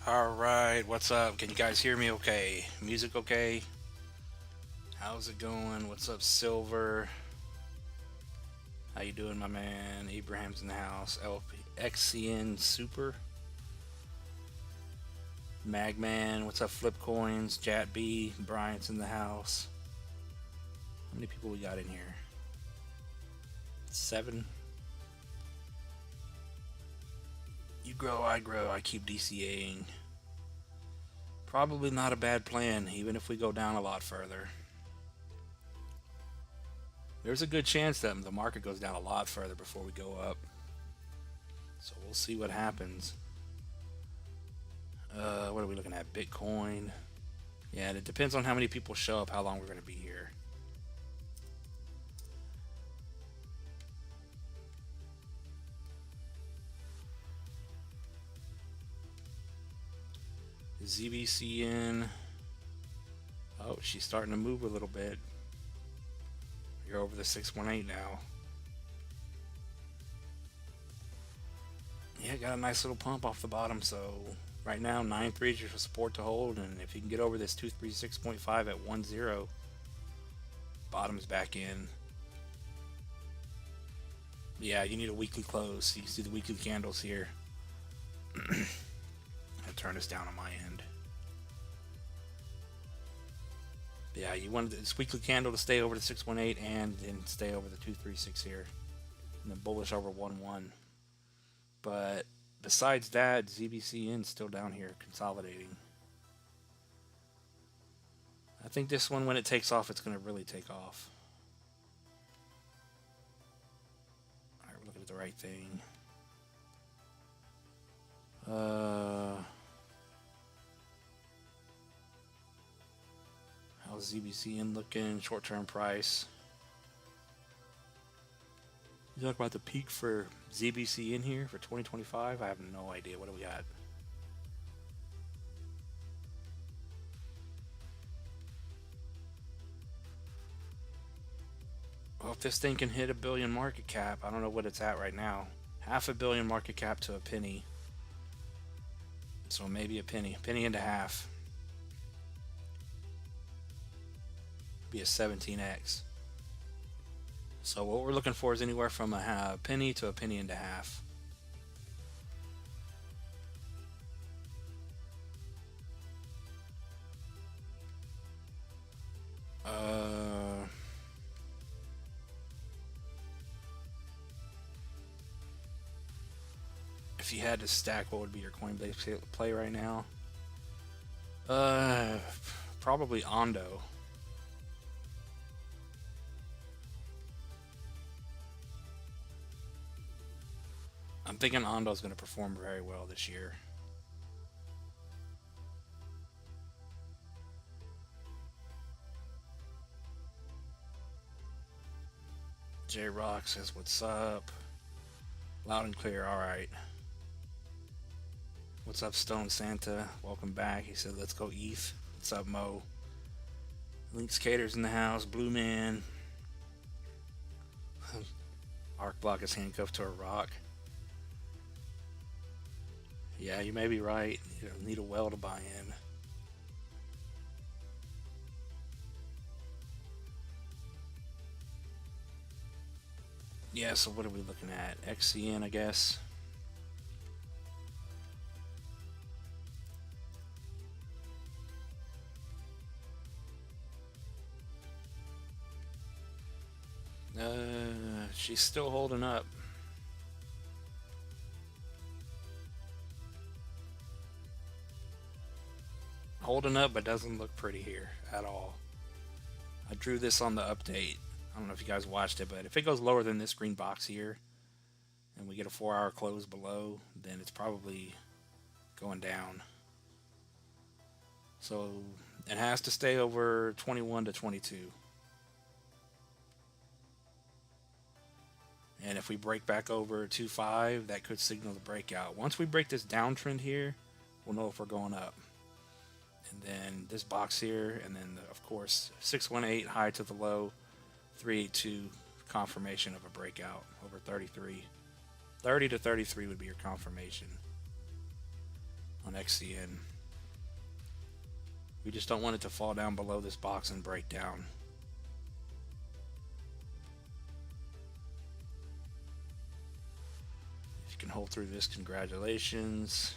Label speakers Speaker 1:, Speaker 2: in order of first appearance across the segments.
Speaker 1: All right, what's up? Can you guys hear me okay? Music okay? How's it going? What's up, Silver? How you doing, my man? Abraham's in the house. XCN Super. Magman, what's up, Flip Coins? Jat B, Bryant's in the house. How many people we got in here? 7. You grow, I grow. I keep DCAing. Probably not a bad plan, even if we go down a lot further. There's a good chance that the market goes down a lot further before we go up. So we'll see what happens. What are we looking at? Bitcoin. Yeah, it depends on how many people show up, how long we're going to be here. ZBCN. Oh, she's starting to move a little bit. You're over the 618 now. Yeah, got a nice little pump off the bottom. So right now, 9.3 is your support to hold, and if you can get over this 236.5 at 1.0, bottom's back in. Yeah, you need a weekly close. So you see the weekly candles here. I'll turn this down on my end. Yeah, you want this weekly candle to stay over the 618 and then stay over the 236 here, and then bullish over 1.1. But besides that, ZBCN still down here consolidating. I think this one, when it takes off, it's going to really take off. All right, we're looking at the right thing. How's ZBCN looking? Short-term price. You talk about the peak for ZBC in here for 2025? I have no idea. What do we got? Well, if this thing can hit $1 billion market cap, I don't know what it's at right now. $500 million market cap to a penny. So maybe a penny and a half. Be a 17x. So what we're looking for is anywhere from a penny to a penny and a half. If you had to stack, what would be your Coinbase play right now? Probably Ondo. I'm thinking Ondo's going to perform very well this year. J Rock says, "What's up?" Loud and clear. All right. What's up, Stone Santa? Welcome back. He said, "Let's go ETH." What's up, Mo? Links Cater's in the house. Blue Man. Arc Block is handcuffed to a rock. Yeah, you may be right. You need a well to buy in. Yeah, so what are we looking at? XCN, I guess. She's still holding up. Holding up, but doesn't look pretty here at all. I drew this on the update. I don't know if you guys watched it, but if it goes lower than this green box here, and we get a 4-hour close below, then it's probably going down. So it has to stay over 21 to 22. And if we break back over 2.5, that could signal the breakout. Once we break this downtrend here, we'll know if we're going up. And then this box here, and then of course 618 high to the low, 382 confirmation of a breakout over 33. 30 to 33 would be your confirmation. on XCN. We just don't want it to fall down below this box and break down. If you can hold through this, congratulations.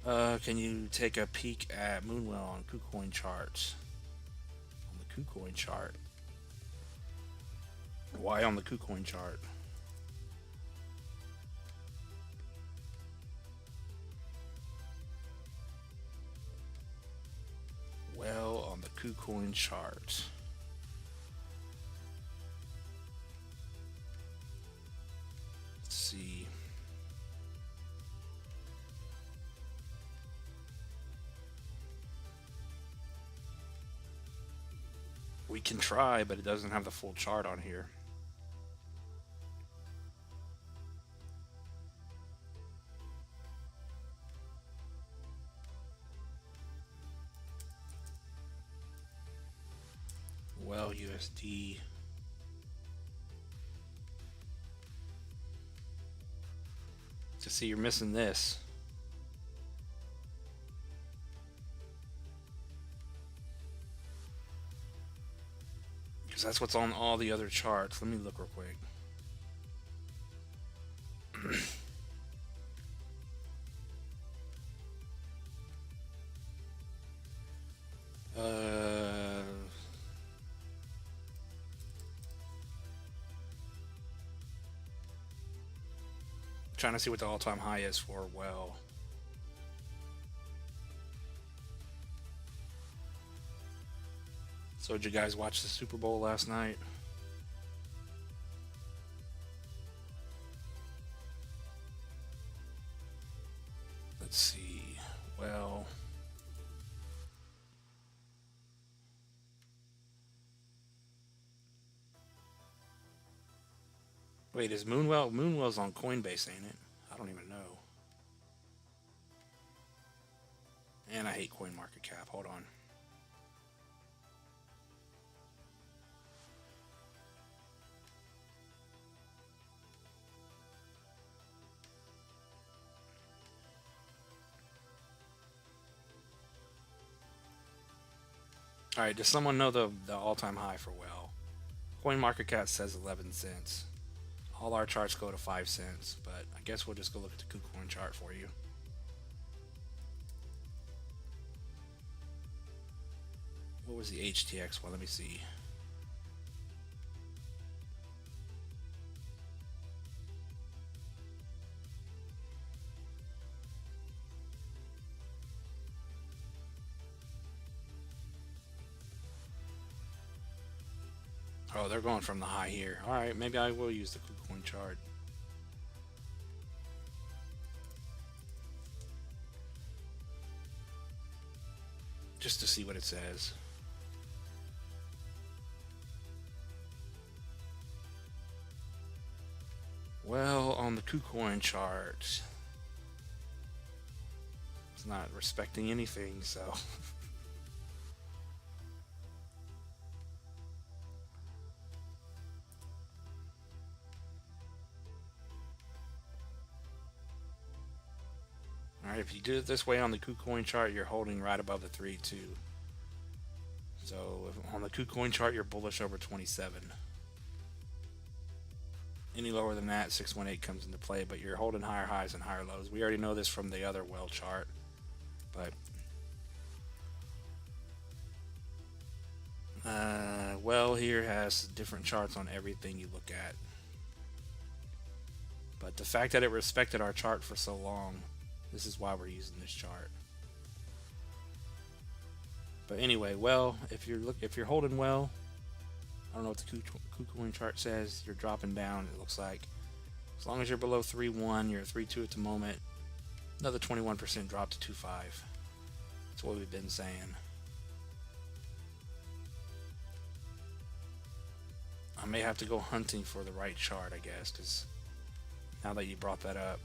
Speaker 1: Can you take a peek at Moonwell on KuCoin charts? On the KuCoin chart. Why on the KuCoin chart? Well, on the KuCoin chart. Let's see. We can try, but it doesn't have the full chart on here. Well, USD. To see, you're missing this. Because that's what's on all the other charts. Let me look real quick. Trying to see what the all-time high is for well. So did you guys watch the Super Bowl last night? Let's see. Well, wait, is Moonwell's on Coinbase, ain't it? I don't even know. And I hate CoinMarketCap. Hold on. All right, does someone know the all-time high for well? CoinMarketCap says 11 cents. All our charts go to 5 cents, but I guess we'll just go look at the KuCoin chart for you. What was the HTX one? Let me see. Oh, they're going from the high here. All right, maybe I will use the KuCoin chart. Just to see what it says. Well, on the KuCoin chart, it's not respecting anything, so. Alright, if you do it this way on the KuCoin chart, you're holding right above the 3-2. So on the KuCoin chart, you're bullish over 27. Any lower than that, 618 comes into play, but you're holding higher highs and higher lows. We already know this from the other well chart, but well here has different charts on everything you look at. But the fact that it respected our chart for so long, this is why we're using this chart. But anyway, well, if you're holding well, I don't know what the KuCoin chart says. You're dropping down. It looks like as long as you're below 3.1, you're at 3.2 at the moment. Another 21% drop to 2.5. That's what we've been saying. I may have to go hunting for the right chart, I guess, because now that you brought that up.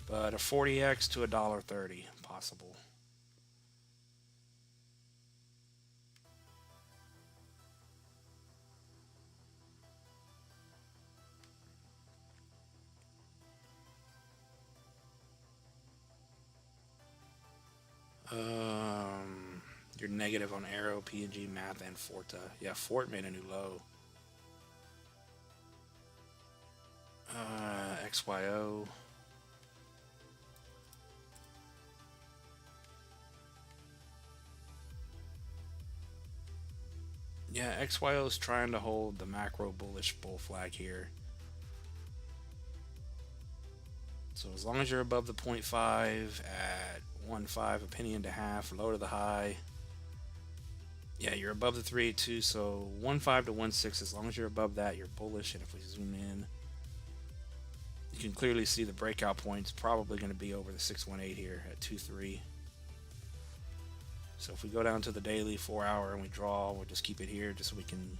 Speaker 1: But a 40x to $1.30 possible. You're negative on Arrow, PNG, Math, and Forta. Yeah, Fort made a new low. XYO. Yeah, XYO is trying to hold the macro bullish bull flag here. So as long as you're above the 0.5 at 1.5, a penny and a half, low to the high. Yeah, you're above the 382, so 1.5 to 1.6, as long as you're above that, you're bullish. And if we zoom in, you can clearly see the breakout point's probably going to be over the 618 here at 2.3. So if we go down to the daily 4 hour and we draw, we'll just keep it here just so we can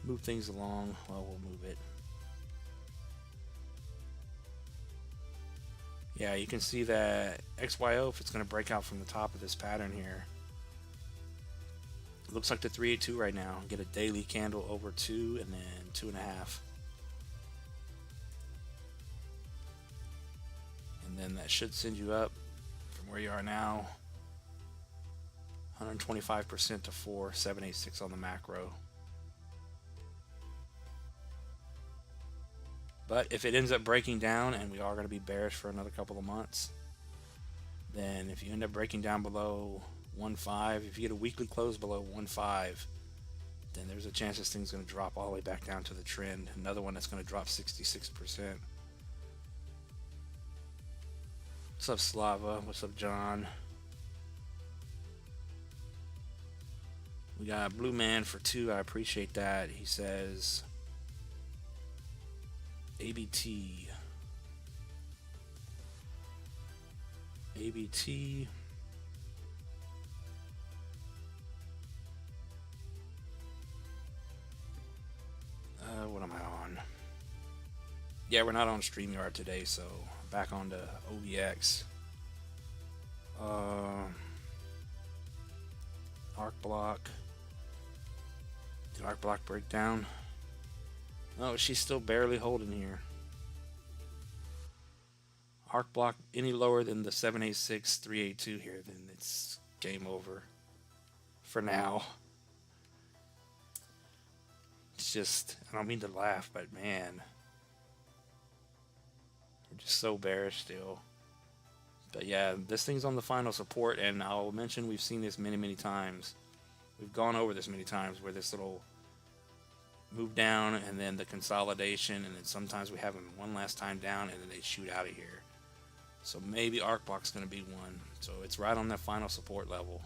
Speaker 1: move things along. Well, we'll move it. Yeah, you can see that XYO, if it's going to break out from the top of this pattern here, it looks like the 382 right now. Get a daily candle over 2 and then 2.5. And then that should send you up from where you are now 125% to 4,786 on the macro. But if it ends up breaking down, and we are going to be bearish for another couple of months, then if you end up breaking down below 1.5, if you get a weekly close below 1.5, then there's a chance this thing's going to drop all the way back down to the trend. Another one that's going to drop 66%. What's up, Slava? What's up, John? We got Blue Man for 2. I appreciate that. He says ABT. ABT. What am I on? Yeah, we're not on StreamYard today, so back on to OBX. Arc block. Did arc block break down? Oh, she's still barely holding here. Arc block any lower than the 786, 382 here, then it's game over for now. It's just, I don't mean to laugh, but man, we're just so bearish still. But yeah, this thing's on the final support, and I'll mention we've seen this many times. We've gone over this many times where this little move down and then the consolidation, and then sometimes we have them one last time down and then they shoot out of here. So maybe arc block's going to be one. So it's right on that final support level.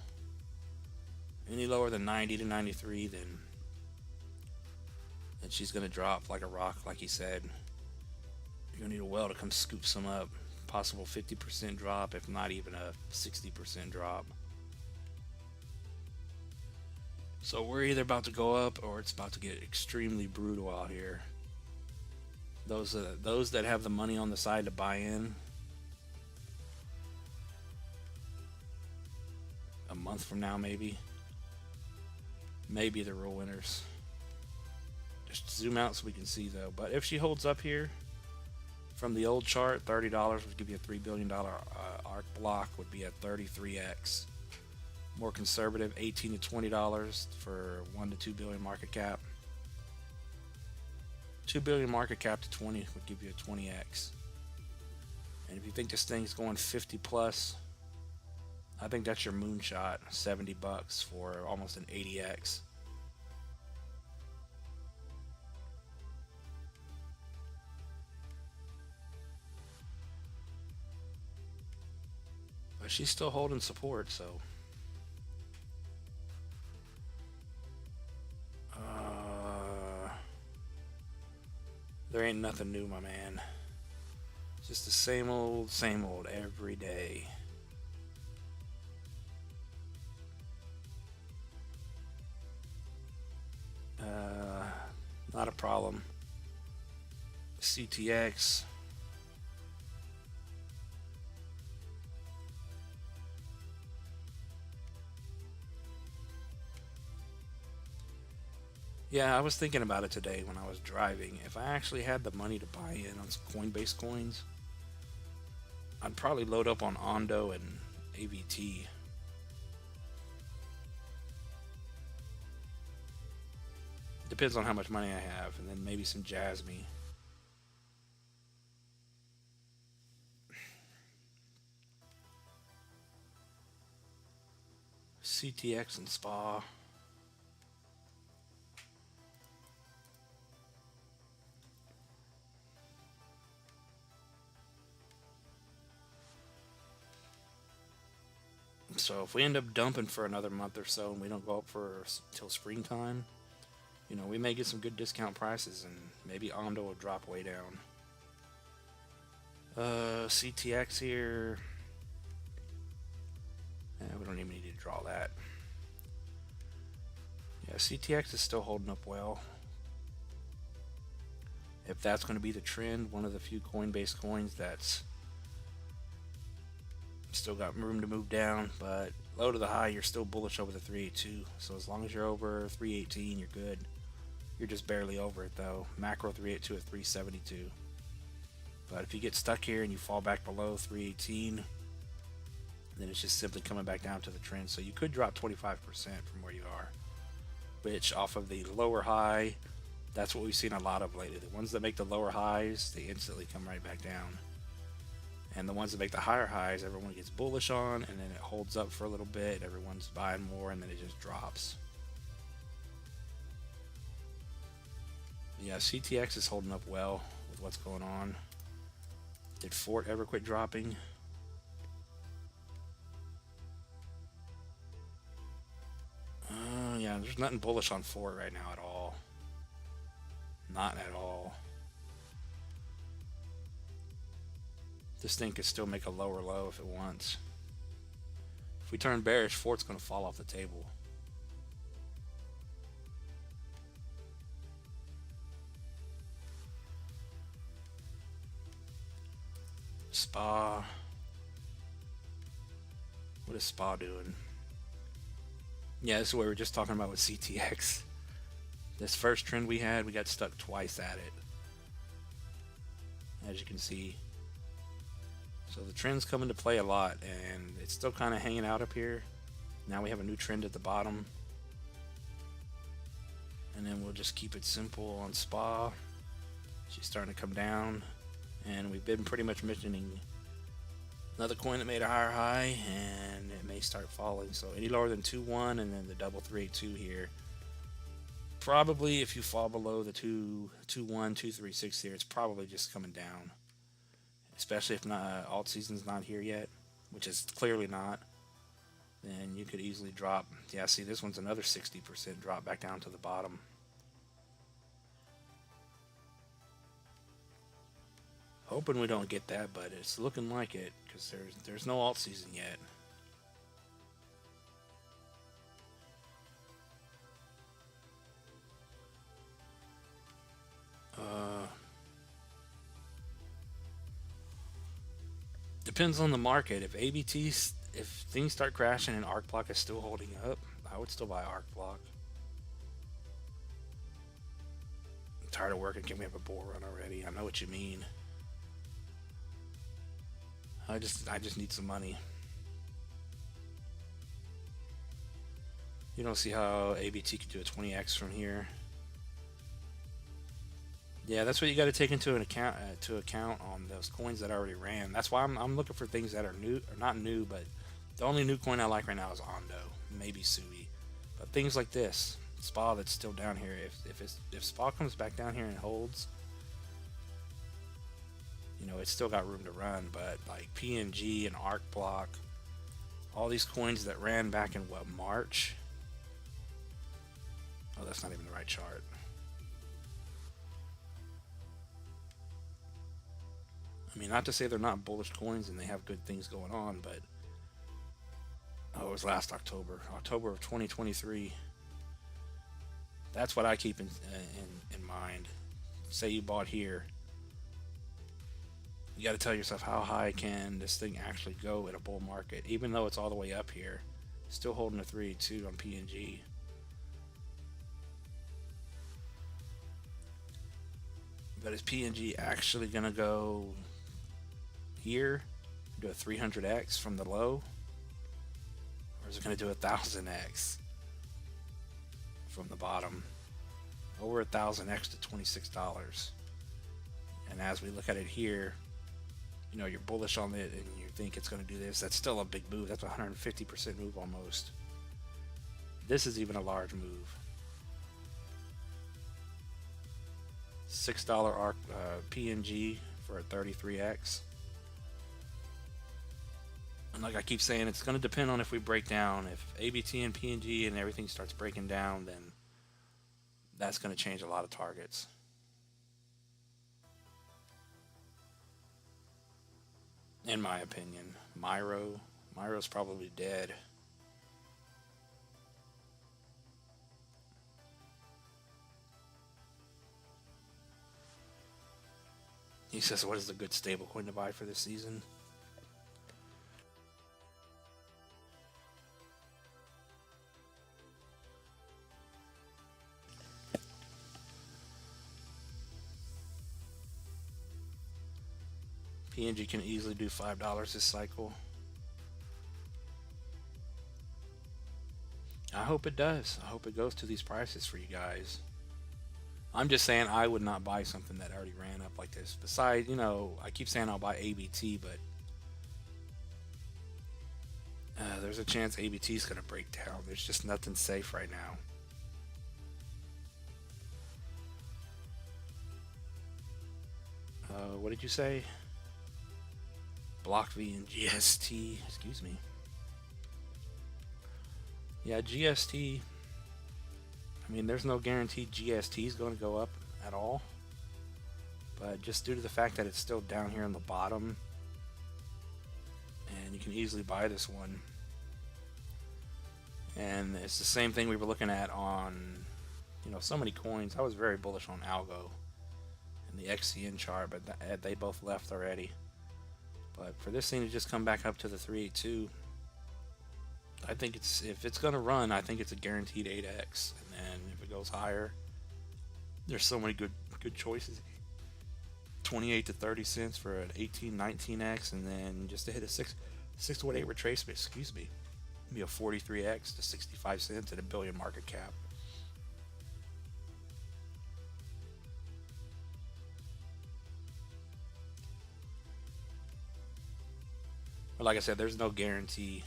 Speaker 1: Any lower than 90 to 93, then she's going to drop like a rock, like he said. You're going to need a well to come scoop some up. Possible 50% drop, if not even a 60% drop. So we're either about to go up or it's about to get extremely brutal out here. Those that have the money on the side to buy in, a month from now maybe the real winners. Just zoom out so we can see though. But if she holds up here from the old chart, $30 would give you a $3 billion arc block, would be at 33x. More conservative, $18 to $20 for 1 to 2 billion market cap. 2 billion market cap to 20 would give you a 20x. And if you think this thing's going 50 plus, I think that's your moonshot. $70 for almost an 80x. But she's still holding support, so there ain't nothing new, my man. Just the same old every day. Not a problem. CTX. Yeah, I was thinking about it today when I was driving. If I actually had the money to buy in on some Coinbase coins, I'd probably load up on Ondo and AVT Depends on how much money I have, and then maybe some Jasmine. CTX and Spa. So if we end up dumping for another month or so and we don't go up for till springtime, you know, we may get some good discount prices and maybe Ondo will drop way down. CTX here. We don't even need to draw that. Yeah, CTX is still holding up well. If that's going to be the trend, one of the few Coinbase coins that's still got room to move down, but low to the high, you're still bullish over the 382. So as long as you're over 318, you're good. You're just barely over it though. Macro 382 at 372. But if you get stuck here and you fall back below 318, then it's just simply coming back down to the trend. So you could drop 25% from where you are, which off of the lower high, that's what we've seen a lot of lately. The ones that make the lower highs, they instantly come right back down. And the ones that make the higher highs, everyone gets bullish on, and then it holds up for a little bit. Everyone's buying more, and then it just drops. Yeah, CTX is holding up well with what's going on. Did Fort ever quit dropping? Yeah, there's nothing bullish on Fort right now at all. Not at all. This thing could still make a lower low if it wants. If we turn bearish, Fort's going to fall off the table. Spa. What is Spa doing? Yeah, this is what we were just talking about with CTX. This first trend we had, we got stuck twice at it, as you can see. So the trends come into play a lot, and it's still kind of hanging out up here. Now we have a new trend at the bottom, and then we'll just keep it simple on Spa. She's starting to come down, and we've been pretty much mentioning another coin that made a higher high, and it may start falling. So any lower than 2.1, and then the double 382 here. Probably if you fall below the 2.1, 2.36 here, it's probably just coming down. Especially if not alt season's not here yet, which is clearly not. Then you could easily drop. Yeah, see, this one's another 60% drop back down to the bottom. Hoping we don't get that, but it's looking like it because there's no alt season yet. Depends on the market. If things start crashing and ARC block is still holding up, I would still buy ARC block. I'm tired of working. Can we have a bull run already? I know what you mean. I just need some money. You don't see how ABT could do a 20x from here. Yeah, that's what you got to take into an account on those coins that already ran. That's why I'm looking for things that are new, or not new, but the only new coin I like right now is Ondo, maybe SUI. But things like this, Spa that's still down here. If Spa comes back down here and holds, you know, it's still got room to run. But like PNG and ARC block, all these coins that ran back in what, March? Oh, that's not even the right chart. I mean, not to say they're not bullish coins and they have good things going on, but oh, it was last October of 2023. That's what I keep in mind. Say you bought here, you got to tell yourself, how high can this thing actually go in a bull market? Even though it's all the way up here, still holding a 3.2 on PNG. But is PNG actually gonna go here, do a 300x from the low, or is it going to do a 1000x from the bottom? over 1,000x to $26. And as we look at it here, you know, you're bullish on it and you think it's going to do this. That's still a big move. That's a 150% move almost. This is even a large move. $6 ARC PNG for a 33x. And like I keep saying, it's going to depend on if we break down. If ABT and PNG and everything starts breaking down, then that's going to change a lot of targets. In my opinion, Myro's probably dead. He says, what is the good stablecoin to buy for this season? PNG can easily do $5 this cycle. I hope it does. I hope it goes to these prices for you guys. I'm just saying I would not buy something that already ran up like this. Besides, you know, I keep saying I'll buy ABT, but there's a chance ABT is going to break down. There's just nothing safe right now. What did you say? Block V and GST. Excuse me. Yeah, GST. I mean, there's no guarantee GST is going to go up at all. But just due to the fact that it's still down here on the bottom, and you can easily buy this one. And it's the same thing we were looking at on, you know, so many coins. I was very bullish on Algo and the XCN chart, but they both left already. But for this thing to just come back up to the 382, I think it's, if it's going to run, I think it's a guaranteed 8x. And then if it goes higher, there's so many good choices. 28 to 30 cents for an 18, 19x, and then just to hit a 618 retracement, excuse me, be a 43x to 65 cents at $1 billion market cap. But like I said, there's no guarantee.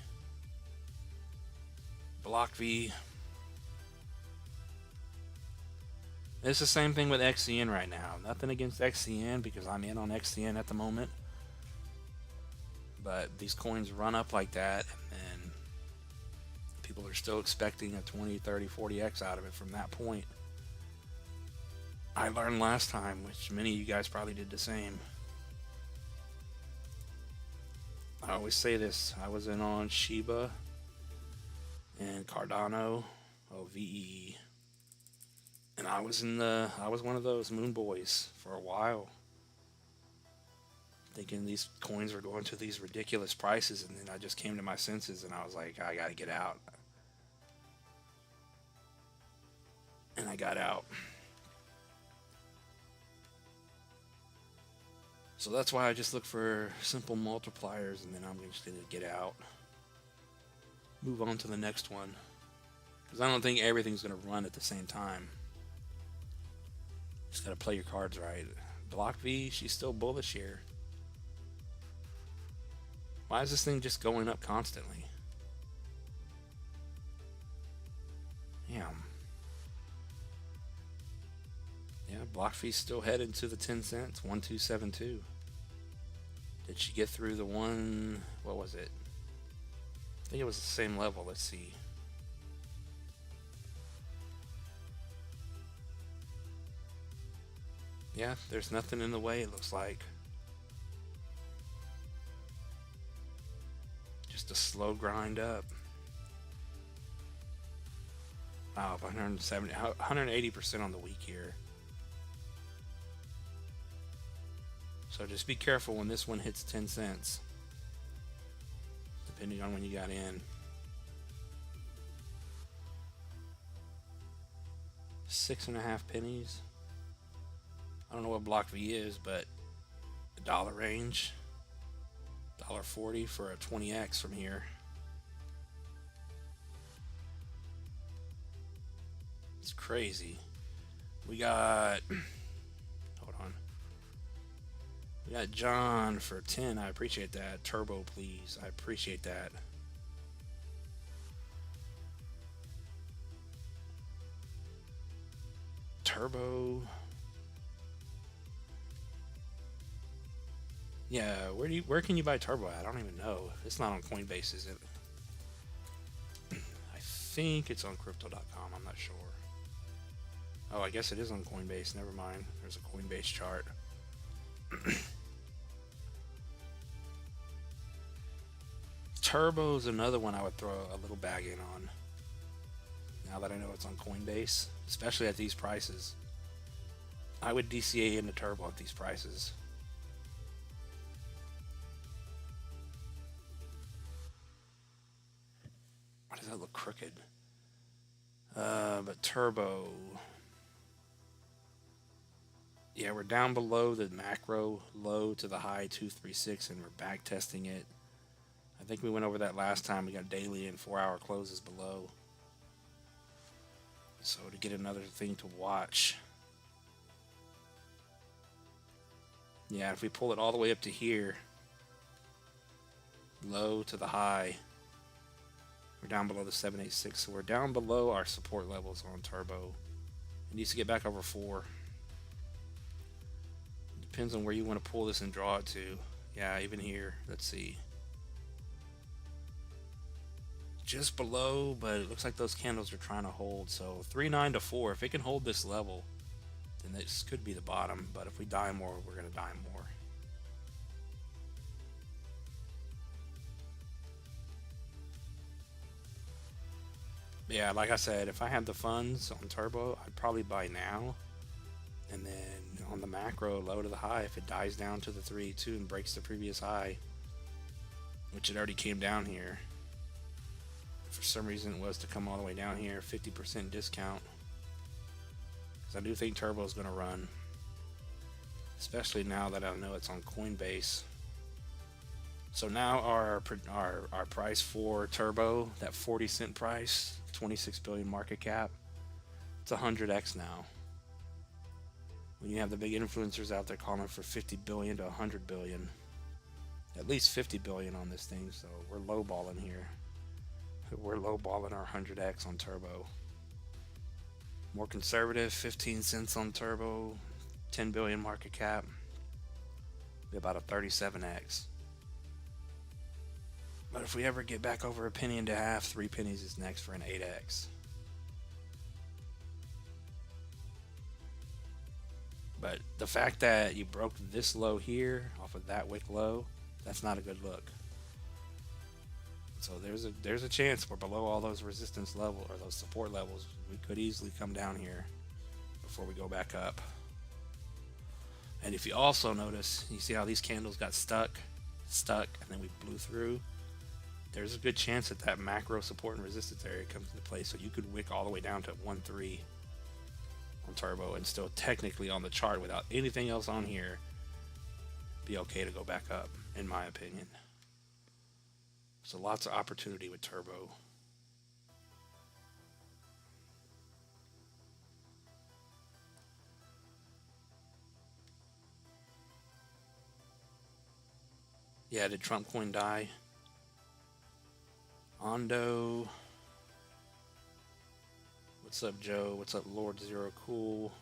Speaker 1: Block V. It's the same thing with XCN right now. Nothing against XCN because I'm in on XCN at the moment. But these coins run up like that, and people are still expecting a 20, 30, 40x out of it from that point. I learned last time, which many of you guys probably did the same. I always say this. I was in on Shiba and Cardano, VE. And I was one of those moon boys for a while, thinking these coins were going to these ridiculous prices, and then I just came to my senses and I was like, I gotta get out. And I got out. So that's why I just look for simple multipliers, and then I'm just gonna get out. Move on to the next one. Because I don't think everything's gonna run at the same time. Just gotta play your cards right. Block V, she's still bullish here. Why is this thing just going up constantly? Damn. Yeah, Block V's still headed to the 10 cents, 1272. Did she get through the one, what was it? I think it was the same level, let's see. Yeah, there's nothing in the way, it looks like. Just a slow grind up. Wow, 180% on the week here. So just be careful when this one hits 10 cents. Depending on when you got in. 6.5 pennies. I don't know what Block V is, but the dollar range. $1.40 for a 20x from here. It's crazy. We got, hold on. We got John for 10. I appreciate that. Turbo, please. I appreciate that. Turbo. Yeah, where can you buy Turbo at? I don't even know. It's not on Coinbase, is it? I think it's on crypto.com. I'm not sure. Oh, I guess it is on Coinbase. Never mind. There's a Coinbase chart. Turbo's another one I would throw a little bag in on. Now that I know it's on Coinbase, especially at these prices. I would DCA into Turbo at these prices. Why does that look crooked? But Turbo. Yeah, we're down below the macro low to the high 236, and we're back testing it. I think we went over that last time. We got daily and 4-hour closes below. So to get another thing to watch. Yeah, if we pull it all the way up to here, low to the high, we're down below the 786. So we're down below our support levels on Turbo. It needs to get back over 4. Depends on where you want to pull this and draw it to. Yeah, even here. Let's see. Just below, but it looks like those candles are trying to hold. So 3.9 to 4. If it can hold this level, then this could be the bottom. But if we die more, we're going to die more. Yeah, like I said, if I had the funds on Turbo, I'd probably buy now. And then on the macro, low to the high, if it dies down to the 3.2 and breaks the previous high, which it already came down here. For some reason it was to come all the way down here, 50% discount. Because I do think Turbo is going to run. Especially now that I know it's on Coinbase. So now our price for Turbo, that 40-cent price, 26 billion market cap, it's 100x now. When you have the big influencers out there calling for 50 billion to 100 billion, at least 50 billion on this thing, so we're lowballing here. We're lowballing our 100x on Turbo. More conservative, 15 cents on Turbo, 10 billion market cap, be about a 37x. But if we ever get back over a penny and a half, 3 pennies is next for an 8x. But the fact that you broke this low here off of that wick low, that's not a good look. So there's a chance we're below all those resistance levels or those support levels. We could easily come down here before we go back up. And if you also notice, you see how these candles got stuck, and then we blew through. There's a good chance that that macro support and resistance area comes into play. So you could wick all the way down to 1.3 on Turbo and still technically on the chart without anything else on here be okay to go back up, in my opinion. So lots of opportunity with Turbo. Yeah, did Trump coin die? Ondo. What's up, Joe? What's up, Lord Zero Cool?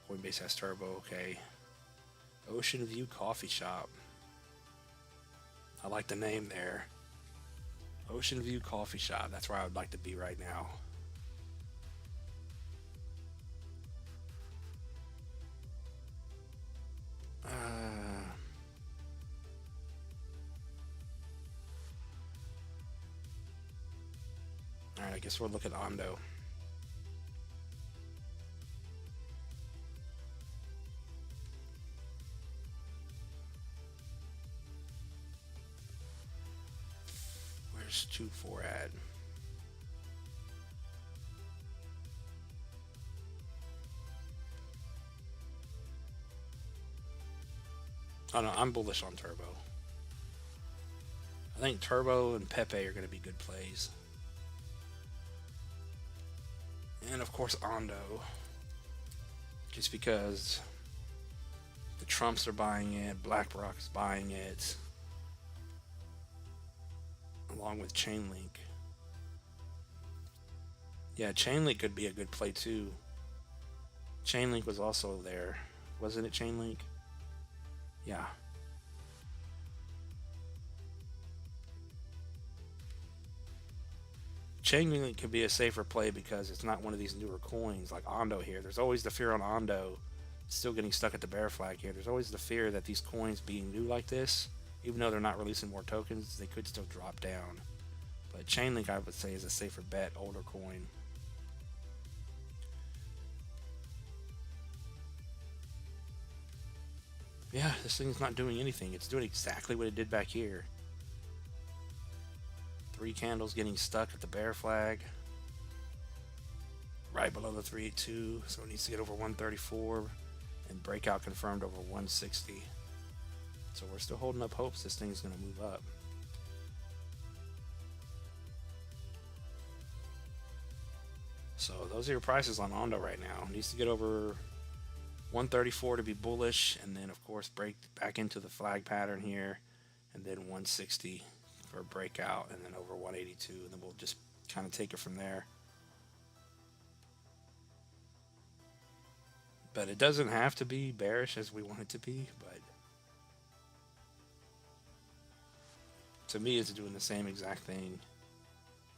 Speaker 1: Coinbase has Turbo, okay. Ocean View Coffee Shop. I like the name there. Ocean View Coffee Shop. That's where I would like to be right now. Alright, I guess we'll look at Ondo. Where's 2.4 at? Oh no, I'm bullish on Turbo. I think Turbo and Pepe are going to be good plays. And of course Ondo. just because the Trumps are buying it, BlackRock's buying it, along with Chainlink. Yeah, Chainlink could be a good play too. Chainlink was also there, wasn't it? Chainlink, yeah. Chainlink could be a safer play because it's not one of these newer coins like Ondo here. There's always the fear on Ondo still getting stuck at the bear flag here. There's always the fear that these coins being new like this, even though they're not releasing more tokens, they could still drop down. But Chainlink, I would say, is a safer bet, older coin. Yeah, this thing's not doing anything. It's doing exactly what it did back here. 3 candles getting stuck at the bear flag. Right below the 382, so it needs to get over 134 and breakout confirmed over 160. So we're still holding up hopes this thing's going to move up. So those are your prices on Ondo right now. It needs to get over 134 to be bullish, and then of course break back into the flag pattern here, and then 160 for a breakout, and then over 182, and then we'll just kind of take it from there. But it doesn't have to be bearish as we want it to be, but to me it's doing the same exact thing.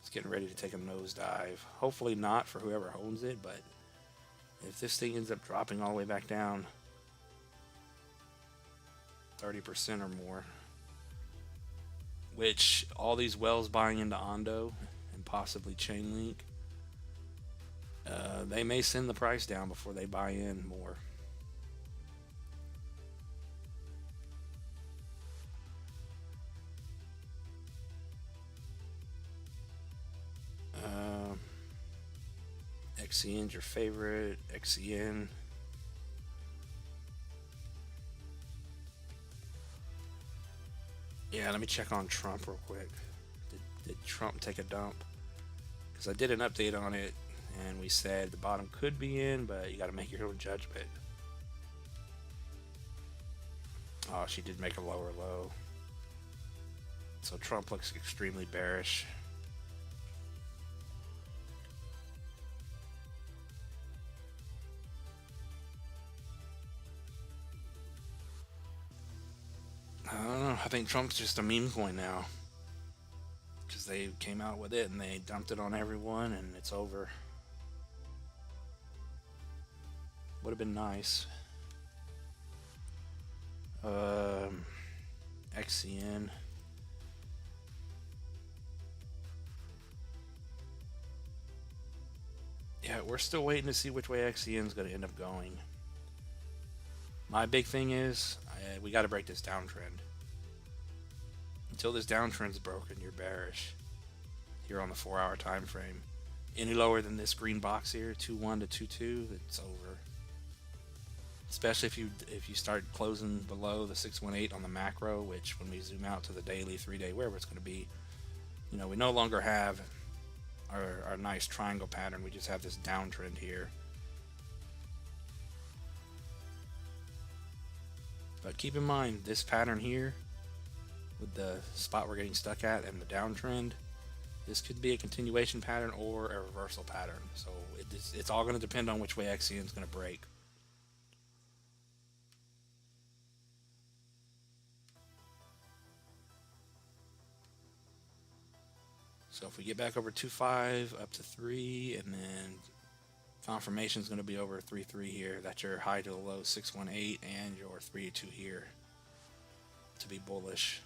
Speaker 1: It's getting ready to take a nosedive. Hopefully not for whoever owns it, but if this thing ends up dropping all the way back down 30% or more, which all these wells buying into Ondo and possibly Chainlink, they may send the price down before they buy in more. XCN's your favorite. XCN. Yeah, let me check on Trump real quick. Did Trump take a dump? Because I did an update on it, and we said the bottom could be in, but you got to make your own judgment. Oh, she did make a lower low. So Trump looks extremely bearish. I don't know. I think Trump's just a meme coin now. Because they came out with it and they dumped it on everyone and it's over. Would have been nice. XCN. Yeah, we're still waiting to see which way XCN is going to end up going. My big thing is we got to break this downtrend. Until this downtrend's broken, you're bearish. Here on the 4-hour time frame. Any lower than this green box here, 2.1 to 2.2, it's over. Especially if you start closing below the 618 on the macro, which when we zoom out to the daily, 3-day, wherever it's going to be, you know, we no longer have our nice triangle pattern. We just have this downtrend here. But keep in mind, this pattern here, with the spot we're getting stuck at and the downtrend, this could be a continuation pattern or a reversal pattern. So it's all going to depend on which way XCN is going to break. So if we get back over 2.5 up to 3, and then confirmation is going to be over 3.3 here. That's your high to the low 618 and your 3.2 here to be bullish.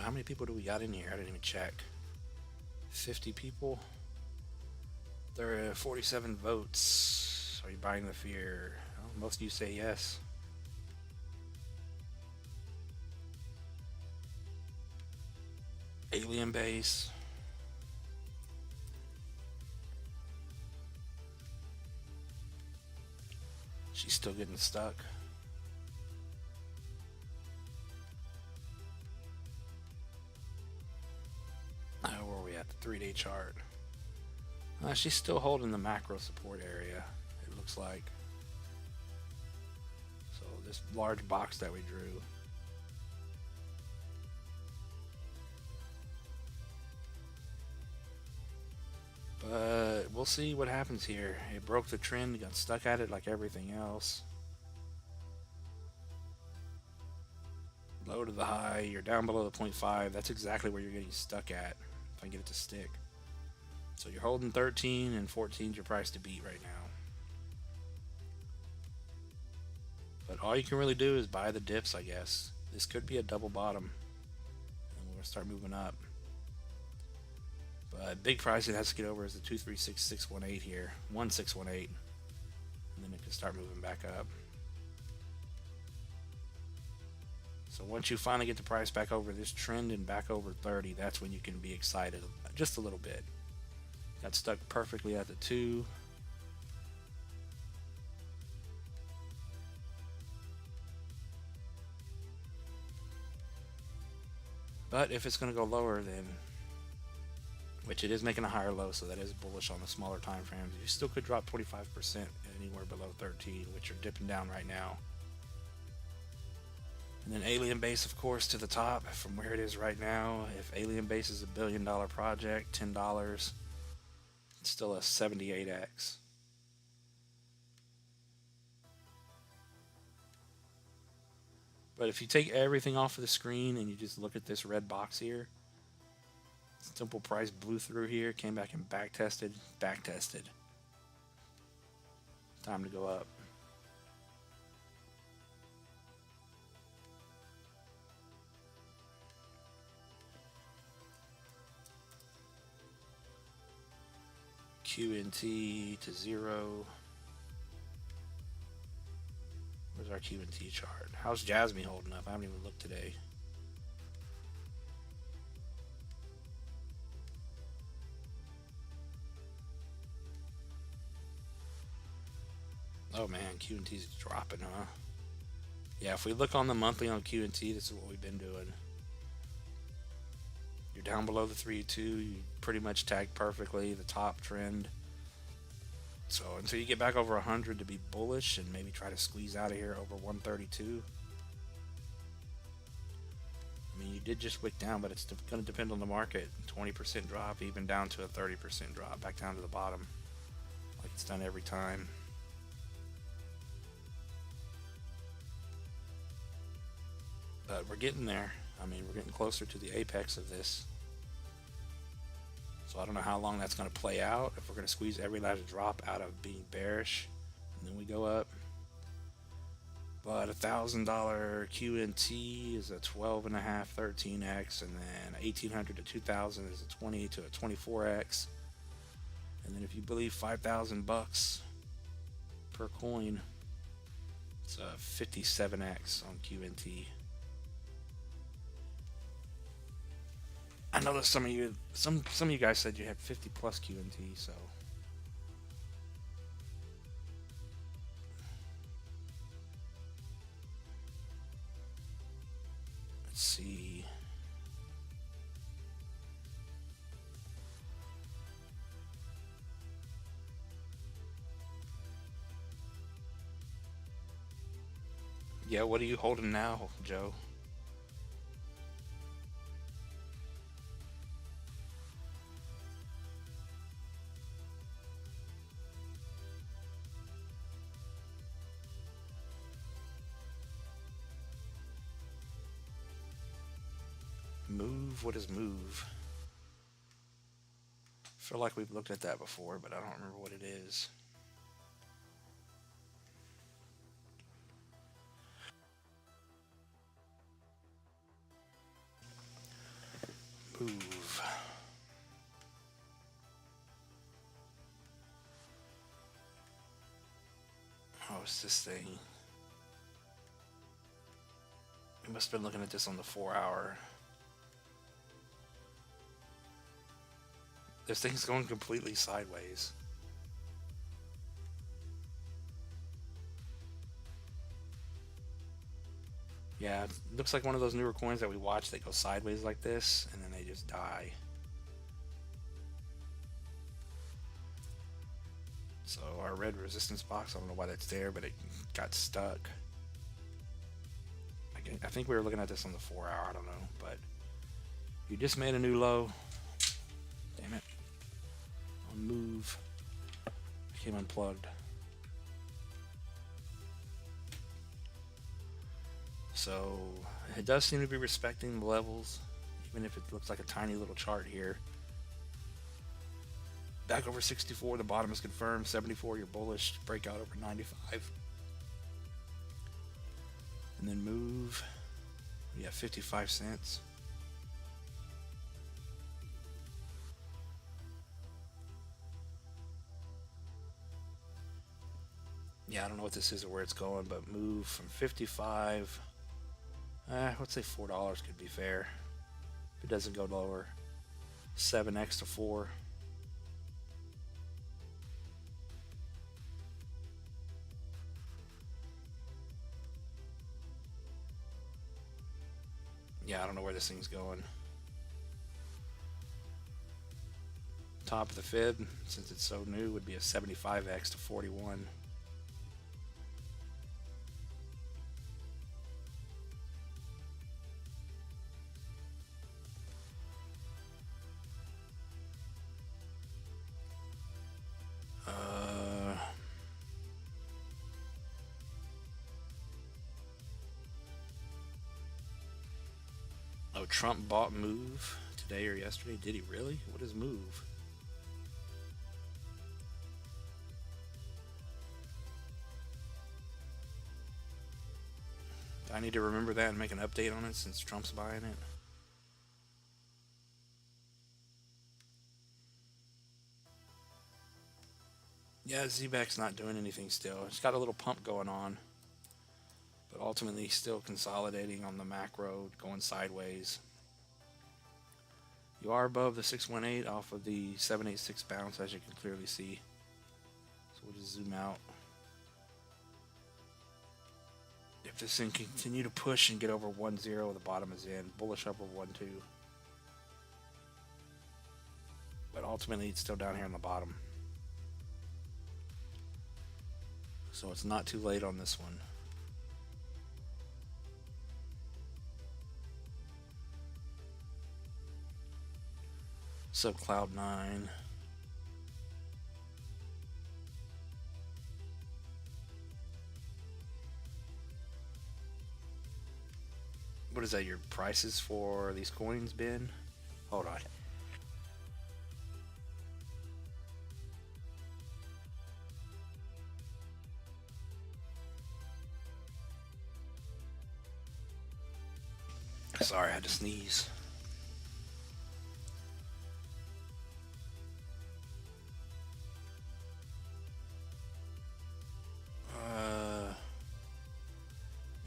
Speaker 1: How many people do we got in here? I didn't even check. 50 people. There are 47 votes. Are you buying the fear? Well, most of you say yes. Alien base. still getting stuck. Where are we at? The 3-day chart. She's still holding the macro support area, it looks like. So this large box that we drew. But we'll see what happens here. It broke the trend, got stuck at it like everything else. Low to the high, you're down below the 0.5. That's exactly where you're getting stuck at if I get it to stick. So you're holding 13 and 14 is your price to beat right now. But all you can really do is buy the dips, I guess. This could be a double bottom, and we're gonna start moving up. But big price it has to get over is the 236618 here, 1618, and then it can start moving back up. So once you finally get the price back over this trend and back over 30, that's when you can be excited just a little bit. Got stuck perfectly at the 2. But if it's going to go lower, then, which it is making a higher low, so that is bullish on the smaller time frames, you still could drop 25% anywhere below 13, which are dipping down right now. And then Alien Base, of course, to the top from where it is right now. If Alien Base is $1 billion project, $10, it's still a 78x. But if you take everything off of the screen and you just look at this red box here, simple price blew through here, came back and back tested. Time to go up. QNT to 0. Where's our QNT chart? How's Jasmine holding up? I haven't even looked today. Oh man, QNT's dropping, huh? Yeah, if we look on the monthly on QNT, this is what we've been doing. You're down below the 3-2. You pretty much tagged perfectly the top trend. So until you get back over 100 to be bullish and maybe try to squeeze out of here over 132. I mean, you did just wick down, but it's going to depend on the market. 20% drop, even down to a 30% drop, back down to the bottom, like it's done every time. But we're getting there. I mean, we're getting closer to the apex of this. So I don't know how long that's going to play out. If we're going to squeeze every last drop out of being bearish, and then we go up. But $1,000 QNT is a 12.5, 13x, and then 1,800 to 2,000 is a 20 to a 24x. And then if you believe 5,000 bucks per coin, it's a 57x on QNT. I know that some of you guys said you had 50 plus QNT, so let's see. Yeah, what are you holding now, Joe? Move? What is move? I feel like we've looked at that before, but I don't remember what it is. Move. Oh, it's this thing. We must have been looking at this on the 4-hour. This thing's going completely sideways. Yeah, it looks like one of those newer coins that we watch that go sideways like this, and then they just die. So our red resistance box, I don't know why that's there, but it got stuck. I think we were looking at this on the 4 hour, I don't know, but you just made a new low. Damn it. On move. Became unplugged. So it does seem to be respecting the levels, even if it looks like a tiny little chart here. Back over 64, the bottom is confirmed. 74, you're bullish. Breakout over 95. And then move. We have 55 cents. Yeah, I don't know what this is or where it's going, but move from 55. Let's say $4 could be fair. If it doesn't go lower. 7x to 4. Yeah, I don't know where this thing's going. Top of the fib, since it's so new, would be a 75x to 41. Oh, Trump bought move today or yesterday. Did he really? What is move? Do I need to remember that and make an update on it since Trump's buying it? Yeah, ZBAC's not doing anything still. It's got a little pump going on, but ultimately still consolidating on the macro, going sideways. You are above the 618 off of the 786 bounce, as you can clearly see. So we'll just zoom out. If this thing can continue to push and get over 1-0, the bottom is in. Bullish upper 1-2. But ultimately, it's still down here on the bottom. So it's not too late on this one. Sub Cloud 9. What is that, your prices for these coins been? Hold on. Sorry, I had to sneeze.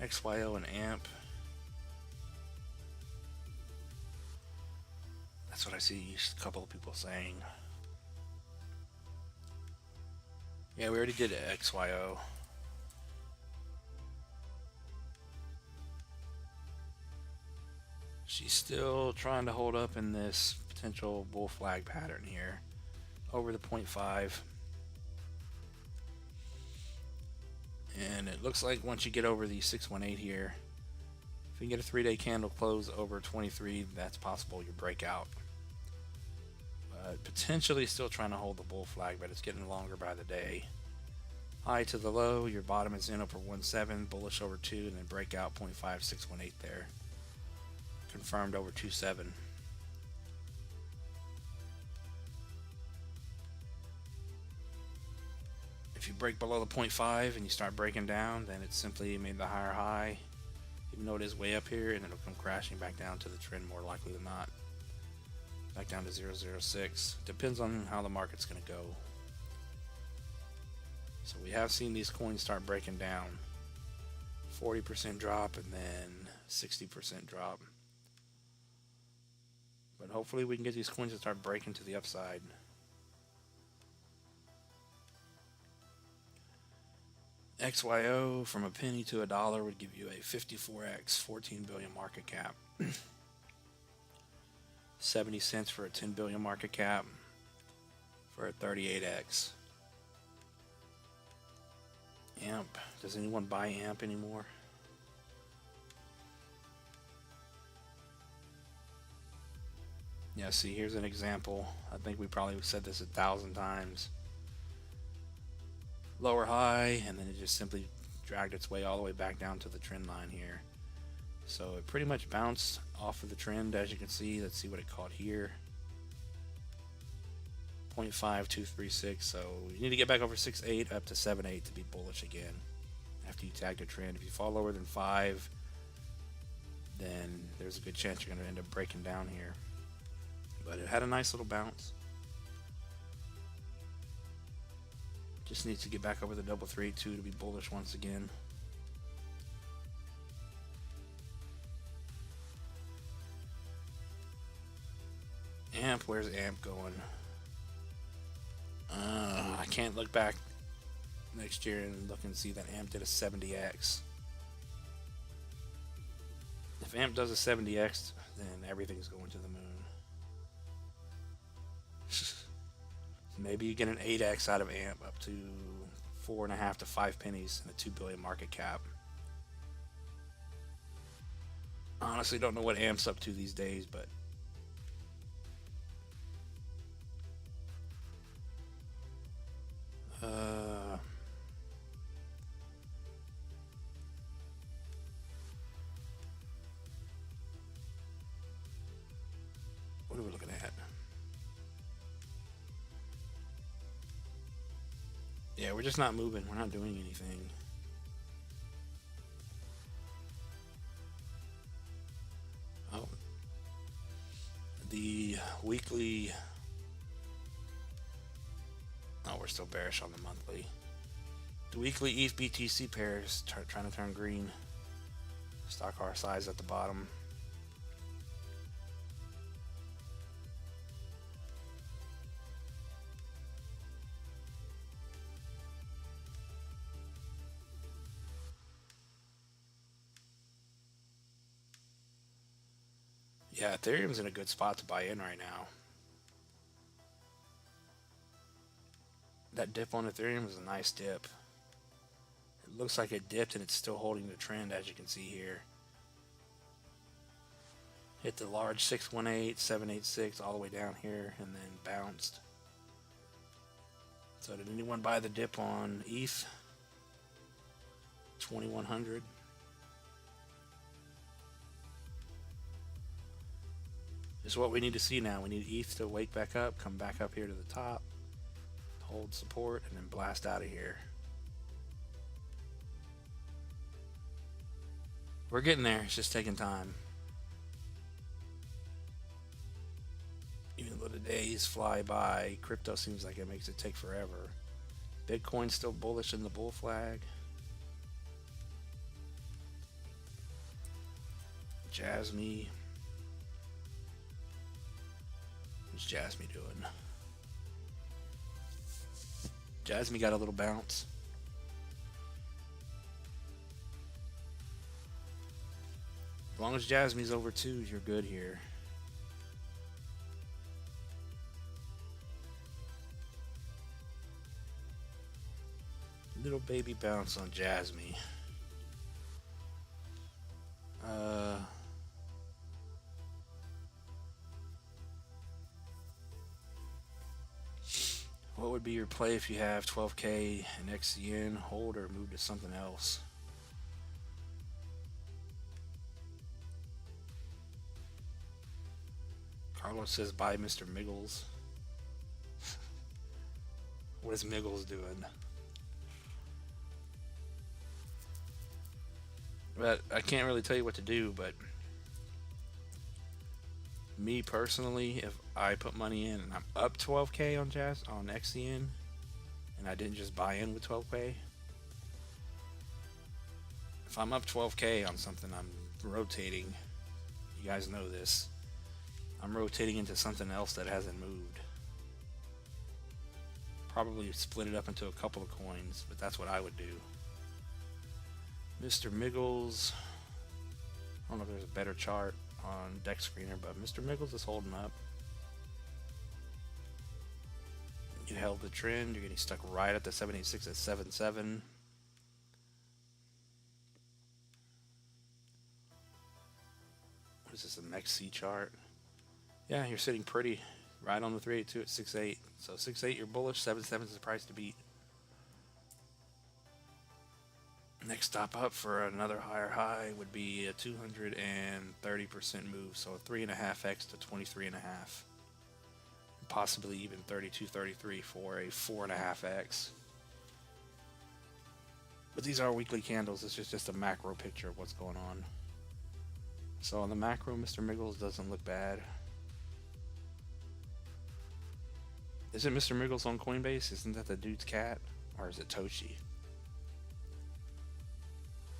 Speaker 1: XYO and AMP. That's what I see a couple of people saying. Yeah, we already did XYO. She's still trying to hold up in this potential bull flag pattern here. Over the 0.5. And it looks like once you get over the 618 here, if you can get a 3-day candle close over 23, that's possible your breakout. But potentially still trying to hold the bull flag, but it's getting longer by the day. High to the low, your bottom is in over 1.7, bullish over 2, and then breakout 0.5618 there. Confirmed over 2.7. If you break below the 0.5 and you start breaking down, then it's simply made the higher high, even though it is way up here, and it'll come crashing back down to the trend more likely than not. Back down to 0.06. Depends on how the market's going to go. So we have seen these coins start breaking down. 40% drop and then 60% drop. But hopefully we can get these coins to start breaking to the upside. XYO from a penny to $1 would give you a 54x, 14 billion market cap. 70 cents for a 10 billion market cap for a 38x. AMP. Does anyone buy AMP anymore? Yeah, see, here's an example. I think we probably said this 1,000 times. Lower high, and then it just simply dragged its way all the way back down to the trend line here. So it pretty much bounced off of the trend, as you can see. Let's see what it caught here. 0.5236. So you need to get back over 6.8 up to 7.8 to be bullish again after you tagged a trend. If you fall lower than 5, then there's a good chance you're going to end up breaking down here. But it had a nice little bounce. Just needs to get back over the double 3-2 to be bullish once again. AMP, where's AMP going? I can't look back next year and look and see that AMP did a 70x. If AMP does a 70x, then everything's going to the moon. Maybe you get an 8x out of AMP up to 4.5 to 5 pennies and a 2 billion market cap. Honestly, don't know what AMP's up to these days, but what are we looking at? Yeah, we're just not moving. We're not doing anything. Oh. The weekly... Oh, we're still bearish on the monthly. The weekly ETH BTC pair is trying to turn green. Stock RSI's at the bottom. Yeah, Ethereum's in a good spot to buy in right now. That dip on Ethereum is a nice dip. It looks like it dipped and it's still holding the trend, as you can see here. Hit the large 618, 786 all the way down here and then bounced. So did anyone buy the dip on ETH? 2100. This is what we need to see now. We need ETH to wake back up, come back up here to the top, hold support, and then blast out of here. We're getting there. It's just taking time. Even though the days fly by, crypto seems like it makes it take forever. Bitcoin's still bullish in the bull flag. Jasmy. What's Jasmy doing? Jasmy got a little bounce. As long as Jasmy's over 2, you're good here. Little baby bounce on Jasmy. What would be your play if you have 12K and XCN? Hold or move to something else? Carlos says buy Mr. Miggles. What is Miggles doing? But I can't really tell you what to do, but me personally, if I put money in and I'm up 12K on XCN and I didn't just buy in with 12K, if I'm up 12K on something, I'm rotating. You guys know this. I'm rotating into something else that hasn't moved. Probably split it up into a couple of coins, but that's what I would do. Mr. Miggles. I don't know if there's a better chart on Deck Screener, but Mr. Miggles is holding up. You held the trend. You're getting stuck right at the 786 at 77. What is this, a MEXC chart? Yeah, you're sitting pretty right on the 382 at 6.8. So 6.8, you're bullish. 7.7 is the price to beat. Next stop up for another higher high would be a 230% move. So a 3.5x to 23.5. Possibly even 32.33 for a 4.5x. But these are weekly candles. This is just a macro picture of what's going on. So on the macro, Mr. Miggles doesn't look bad. Is it Mr. Miggles on Coinbase? Isn't that the dude's cat? Or is it Toshi?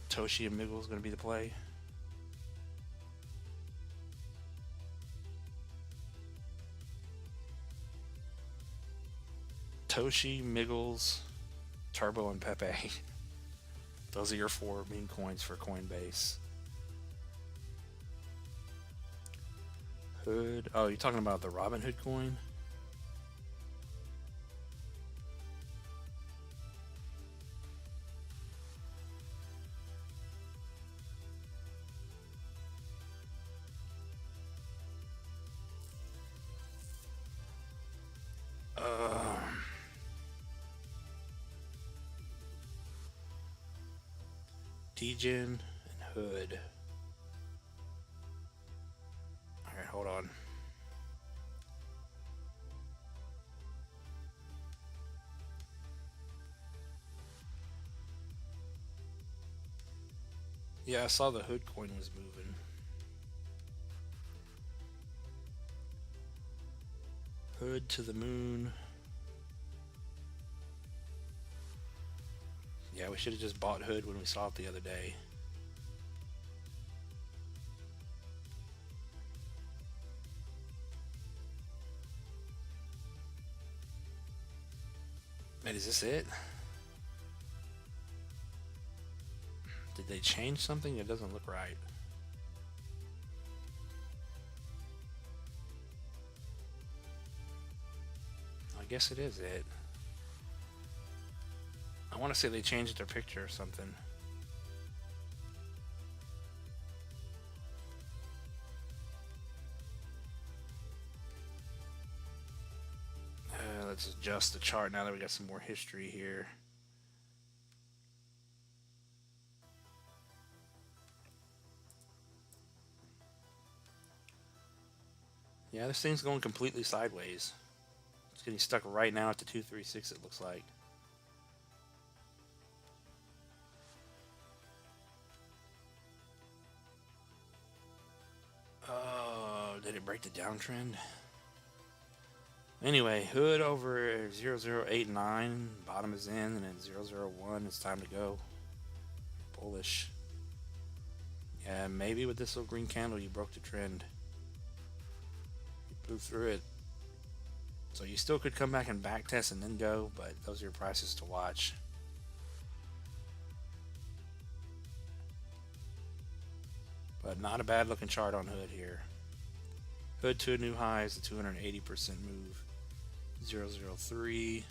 Speaker 1: Toshi and Miggles going to be the play? Toshi, Miggles, Turbo, and Pepe. Those are your 4 meme coins for Coinbase. Hood. Oh, you're talking about the Robinhood coin? Degen and Hood. Alright, hold on. Yeah, I saw the Hood coin was moving. Hood to the moon. Yeah, we should have just bought Hood when we saw it the other day. Wait, is this it? Did they change something? It doesn't look right. I guess it is it. I want to say they changed their picture or something. Let's adjust the chart now that we got some more history here. Yeah, this thing's going completely sideways. It's getting stuck right now at the 236, it looks like. Oh, did it break the downtrend? Anyway, Hood over 0089, bottom is in, and then 001, it's time to go. Bullish. Yeah, maybe with this little green candle you broke the trend. You blew through it. So you still could come back and back test and then go, but those are your prices to watch. But not a bad looking chart on Hood here. Hood to a new high is a 280% move. 003.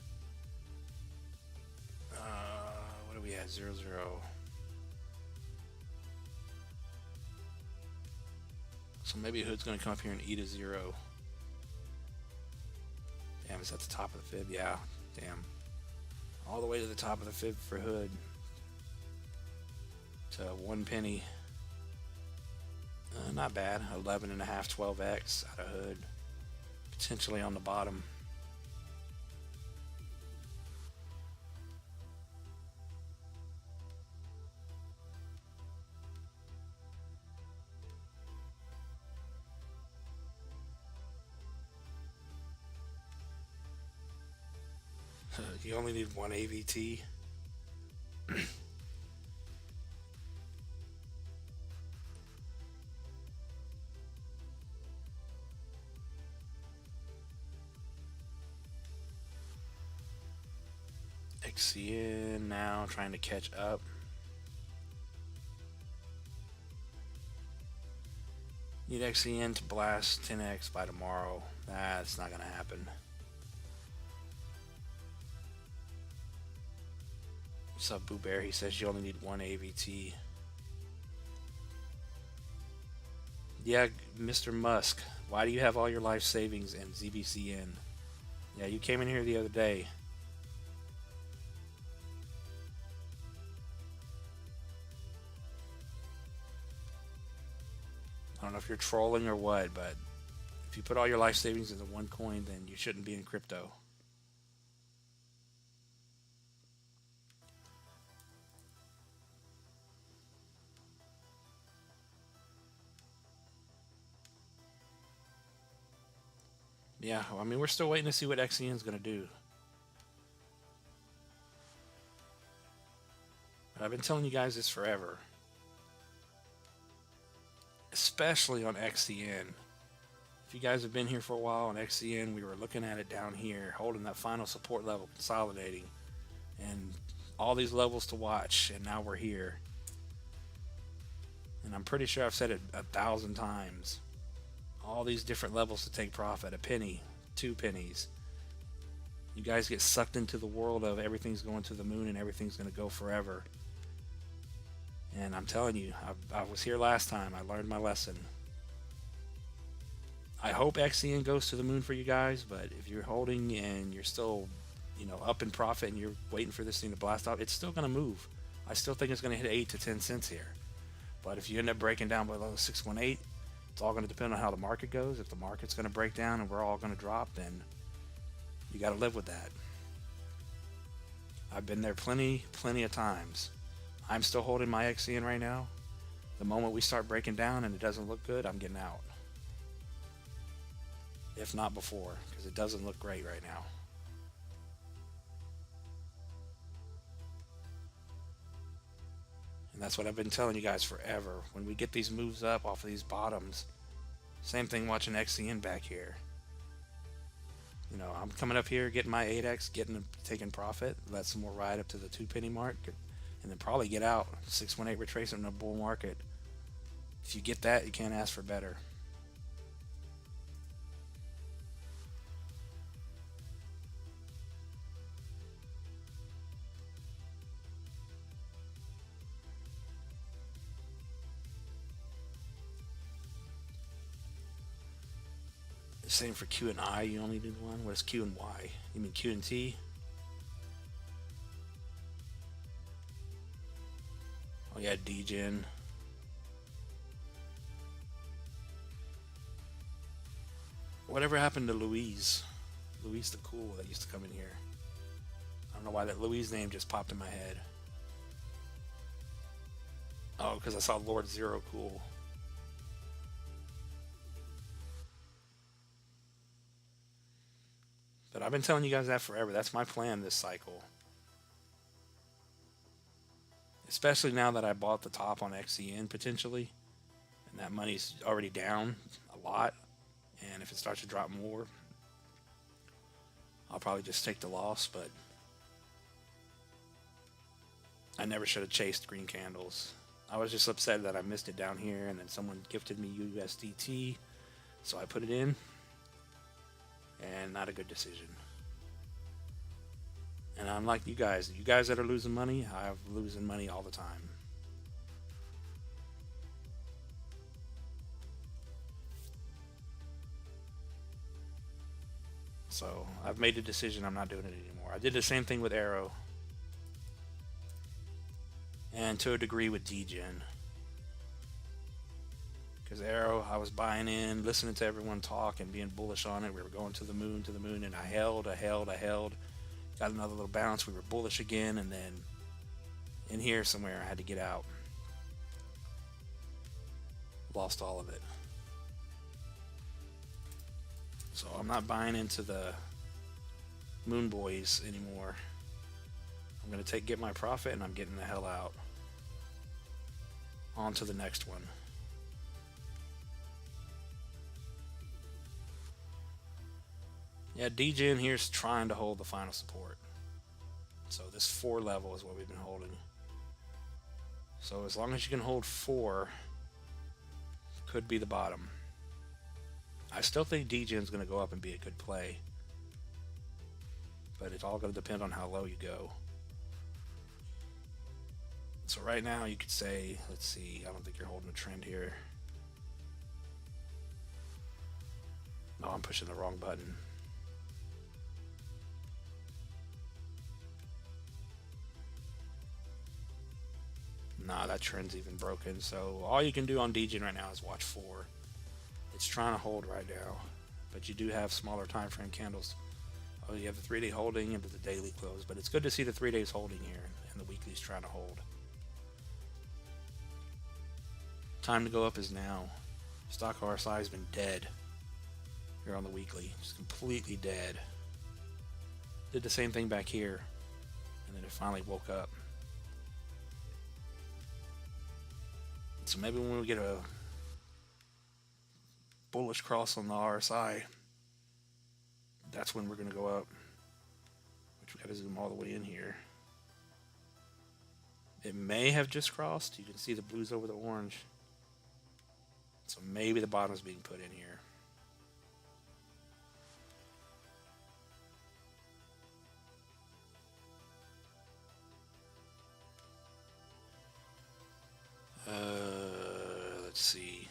Speaker 1: What do we have? 00. So maybe Hood's going to come up here and eat a 0. Damn, is that the top of the fib? Yeah, damn. All the way to the top of the fib for Hood. To 1 penny. Not bad. 11.5, 12x out of Hood. Potentially on the bottom. You only need 1 AVT. XCN now trying to catch up. Need XEN to blast 10x by tomorrow. That's not gonna happen. What's up, Boo Bear? He says you only need one AVT. Yeah, Mr. Musk, why do you have all your life savings in ZBCN? Yeah, you came in here the other day. I don't know if you're trolling or what, but if you put all your life savings into one coin, then you shouldn't be in crypto. Yeah, I mean, we're still waiting to see what XEN is going to do. But I've been telling you guys this forever. Especially on XCN. If you guys have been here for a while on XCN, we were looking at it down here, holding that final support level, consolidating, and all these levels to watch, and now we're here. And I'm pretty sure I've said it 1,000 times. All these different levels to take profit, a penny, 2 pennies. You guys get sucked into the world of everything's going to the moon and everything's going to go forever. And I'm telling you, I was here last time. I learned my lesson. I hope XCN goes to the moon for you guys, but if you're holding and you're still, up in profit and you're waiting for this thing to blast off, it's still going to move. I still think it's going to hit 8 to 10 cents here. But if you end up breaking down below 618, it's all going to depend on how the market goes. If the market's going to break down and we're all going to drop, then you got to live with that. I've been there plenty of times. I'm still holding my XCN right now. The moment we start breaking down and it doesn't look good, I'm getting out. If not before, because it doesn't look great right now. And that's what I've been telling you guys forever. When we get these moves up off of these bottoms, same thing watching XCN back here. I'm coming up here, getting my 8x, taking profit, let some more ride up to the 2 penny mark, and then probably get out. 618 retracement in a bull market. If you get that, you can't ask for better. Same for Q and I, you only need one. What is Q and Y? You mean Q and T? Oh yeah, DGen. Whatever happened to Louise? Louise the Cool that used to come in here. I don't know why that Louise name just popped in my head. Oh, because I saw Lord Zero Cool. But I've been telling you guys that forever. That's my plan this cycle. Especially now that I bought the top on XCN potentially. And that money's already down a lot. And if it starts to drop more, I'll probably just take the loss. But I never should have chased green candles. I was just upset that I missed it down here. And then someone gifted me USDT. So I put it in. And not a good decision. And unlike you guys that are losing money, I'm losing money all the time. So I've made a decision. I'm not doing it anymore. I did the same thing with Arrow. And to a degree with DGen. Because Arrow, I was buying in, listening to everyone talk and being bullish on it. We were going to the moon, and I held. Got another little bounce. We were bullish again, and then in here somewhere I had to get out. Lost all of it. So I'm not buying into the Moon Boys anymore. I'm going to get my profit, and I'm getting the hell out. On to the next one. Yeah, DGen here's trying to hold the final support. So this 4 level is what we've been holding. So as long as you can hold 4, could be the bottom. I still think DGen's going to go up and be a good play, but it's all going to depend on how low you go. So right now you could say, let's see, I don't think you're holding a trend here. No, I'm pushing the wrong button. Nah, that trend's even broken. So all you can do on DGen right now is watch 4. It's trying to hold right now, but you do have smaller time frame candles. Oh, you have the 3-day holding into the daily close, but it's good to see the 3 days holding here, and the weekly's trying to hold. Time to go up is now. Stock RSI has been dead here on the weekly, just completely dead. Did the same thing back here, and then it finally woke up. So maybe when we get a bullish cross on the RSI, that's when we're going to go up, which we got to zoom all the way in here. It may have just crossed. You can see the blues over the orange. So maybe the bottom is being put in here. Let's see.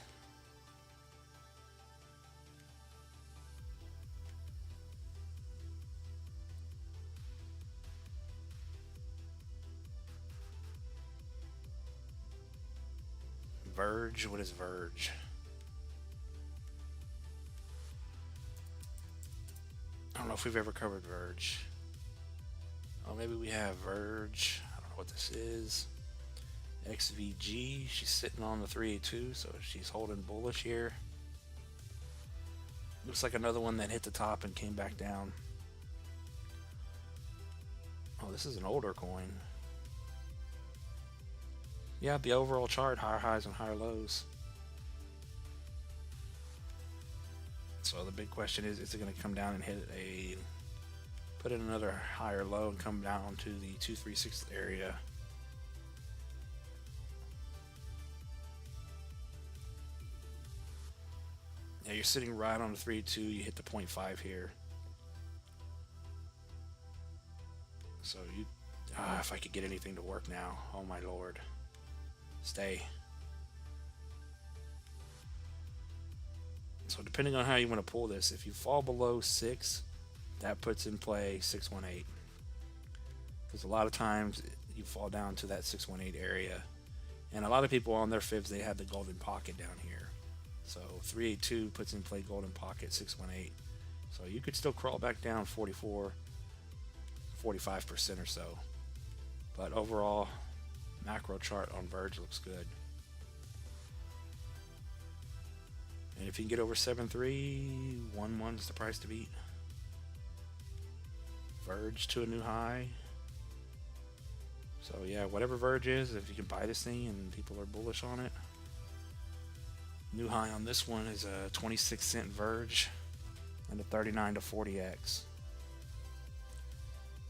Speaker 1: Verge? What is Verge? I don't know if we've ever covered Verge. Oh, maybe we have Verge. I don't know what this is. XVG, she's sitting on the 382, so she's holding bullish here. Looks like another one that hit the top and came back down. Oh, this is an older coin. Yeah, the overall chart, higher highs and higher lows. So the big question is it going to come down and put in another higher low and come down to the 236 area? Yeah, you're sitting right on the 3.2. You hit the 0.5 here. So if I could get anything to work now, oh my lord, stay. So depending on how you want to pull this, if you fall below 6, that puts in play 618. Because a lot of times you fall down to that 618 area, and a lot of people on their fibs, they have the golden pocket down here. So 382 puts in play golden pocket 618. So you could still crawl back down 45% or so. But overall, macro chart on Verge looks good. And if you can get over 7.3, 1.1 is the price to beat. Verge to a new high. So yeah, whatever Verge is, if you can buy this thing and people are bullish on it. New high on this one is a 26-cent Verge and a 39 to 40x.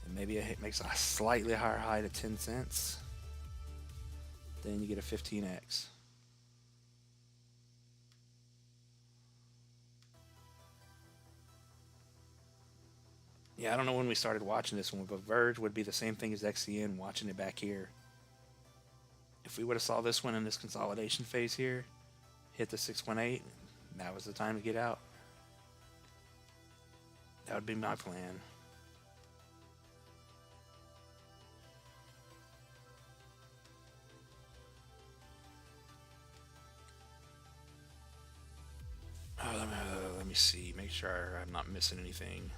Speaker 1: And maybe it makes a slightly higher high to 10 cents. Then you get a 15x. Yeah, I don't know when we started watching this one, but Verge would be the same thing as XCN, watching it back here. If we would have saw this one in this consolidation phase here, hit the 618, that was the time to get out. That would be my plan. Let me see, make sure I'm not missing anything.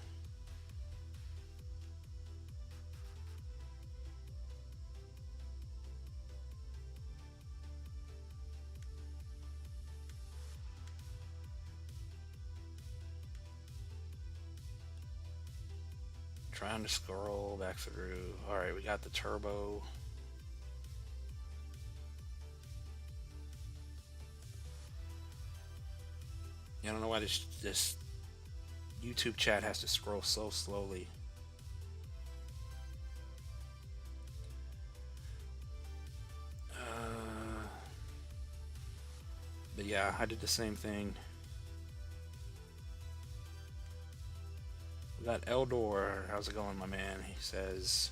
Speaker 1: Trying to scroll back through. All right, we got the turbo. Yeah, I don't know why this YouTube chat has to scroll so slowly. But yeah, I did the same thing. We got Eldor. How's it going, my man? He says,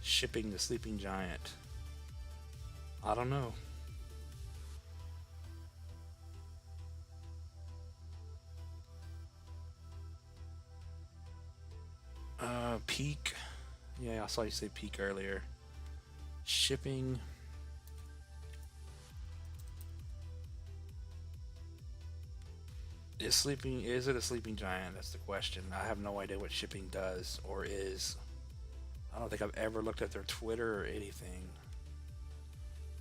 Speaker 1: shipping the sleeping giant. I don't know. Peak. Yeah, I saw you say peak earlier. Shipping. Is it a sleeping giant? That's the question. I have no idea what shipping does or is. I don't think I've ever looked at their Twitter or anything.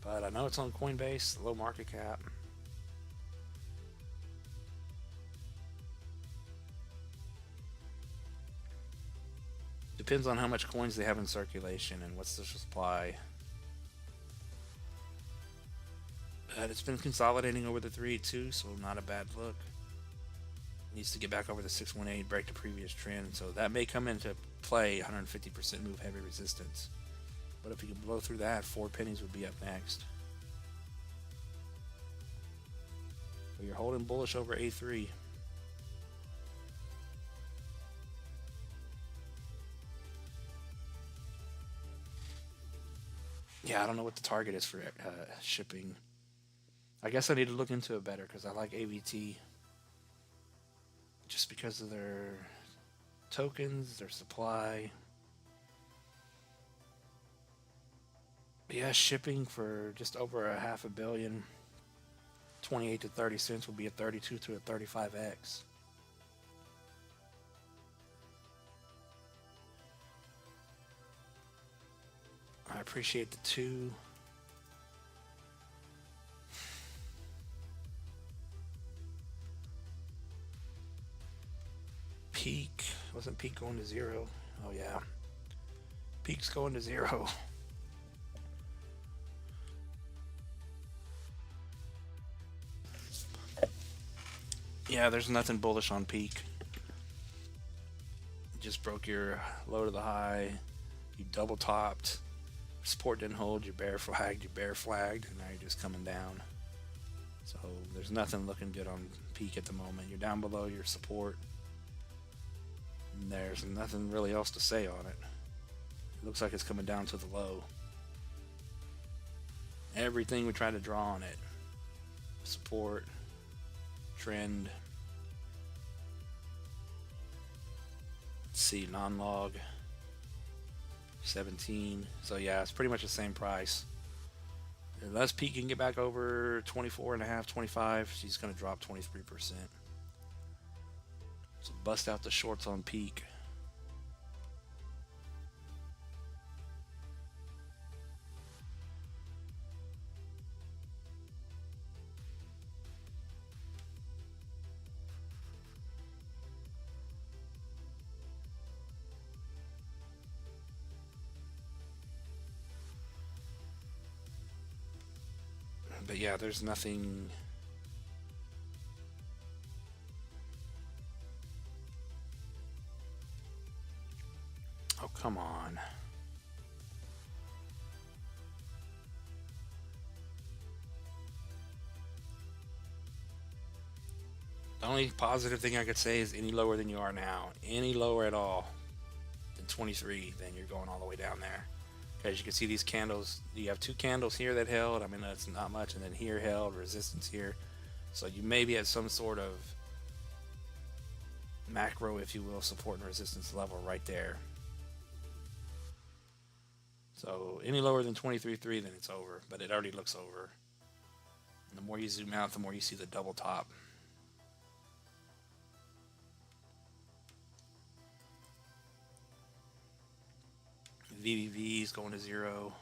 Speaker 1: But I know it's on Coinbase, low market cap. Depends on how much coins they have in circulation and what's the supply. But it's been consolidating over the 382, so not a bad look. Needs to get back over the 618, break the previous trend, so that may come into play. 150% move heavy resistance. But if you can blow through that, 4 pennies would be up next. But you're holding bullish over A3. Yeah, I don't know what the target is for shipping. I guess I need to look into it better because I like AVT. Just because of their tokens, their supply. But yeah, shipping for just over a half a billion, 28 to 30 cents would be a 32 to a 35x. I appreciate the 2. Peak. Wasn't peak going to 0? Oh yeah. Peak's going to 0. Yeah, there's nothing bullish on peak. You just broke your low to the high. You double topped. Support didn't hold. You bear flagged. And now you're just coming down. So there's nothing looking good on peak at the moment. You're down below your support. And there's nothing really else to say on it. It looks like it's coming down to the low. Everything we try to draw on it. Support. Trend. Let's see, non-log 17. So yeah, it's pretty much the same price. Unless peak can get back over 24.5, 25, she's going to drop 23%. So bust out the shorts on peak. But yeah, there's nothing. Oh, come on. The only positive thing I could say is any lower than you are now, any lower at all than 23, then you're going all the way down there. As you can see, these candles, you have 2 candles here that held. I mean, that's not much. And then here held, resistance here. So you may be at some sort of macro, if you will, support and resistance level right there. So any lower than 23.3, then it's over. But it already looks over. And the more you zoom out, the more you see the double top. VVV is going to 0.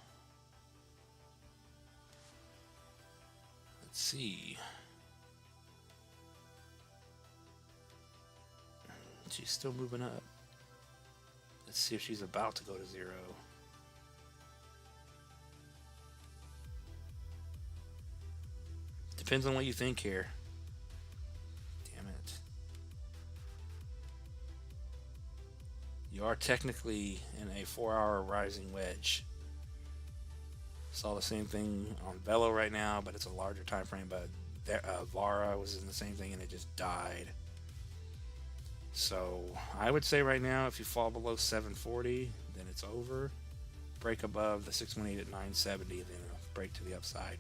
Speaker 1: Let's see. She's still moving up. Let's see if she's about to go to 0. Depends on what you think here. Damn it. You are technically in a 4-hour rising wedge. Saw the same thing on Velo right now, but it's a larger time frame. But Vara was in the same thing and it just died. So I would say right now, if you fall below 740, then it's over. Break above the 618 at 970, then break to the upside.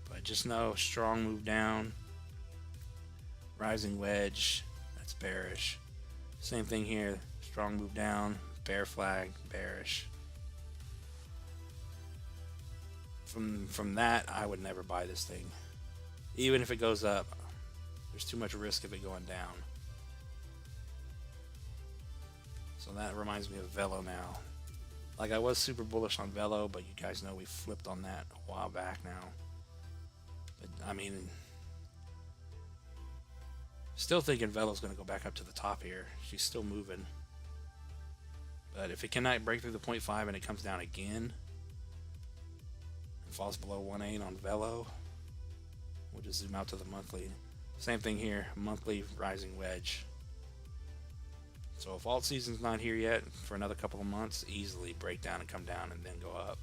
Speaker 1: But just know, strong move down, rising wedge, that's bearish. Same thing here, strong move down, bear flag, bearish. From that, I would never buy this thing. Even if it goes up, there's too much risk of it going down. So that reminds me of Velo now. Like, I was super bullish on Velo, but you guys know we flipped on that a while back now. But I mean, still thinking Velo's going to go back up to the top here. She's still moving. But if it cannot break through the 0.5 and it comes down again and falls below 1.8 on Velo, we'll just zoom out to the monthly. Same thing here, monthly rising wedge. So if alt season's not here yet for another couple of months, easily break down and come down and then go up.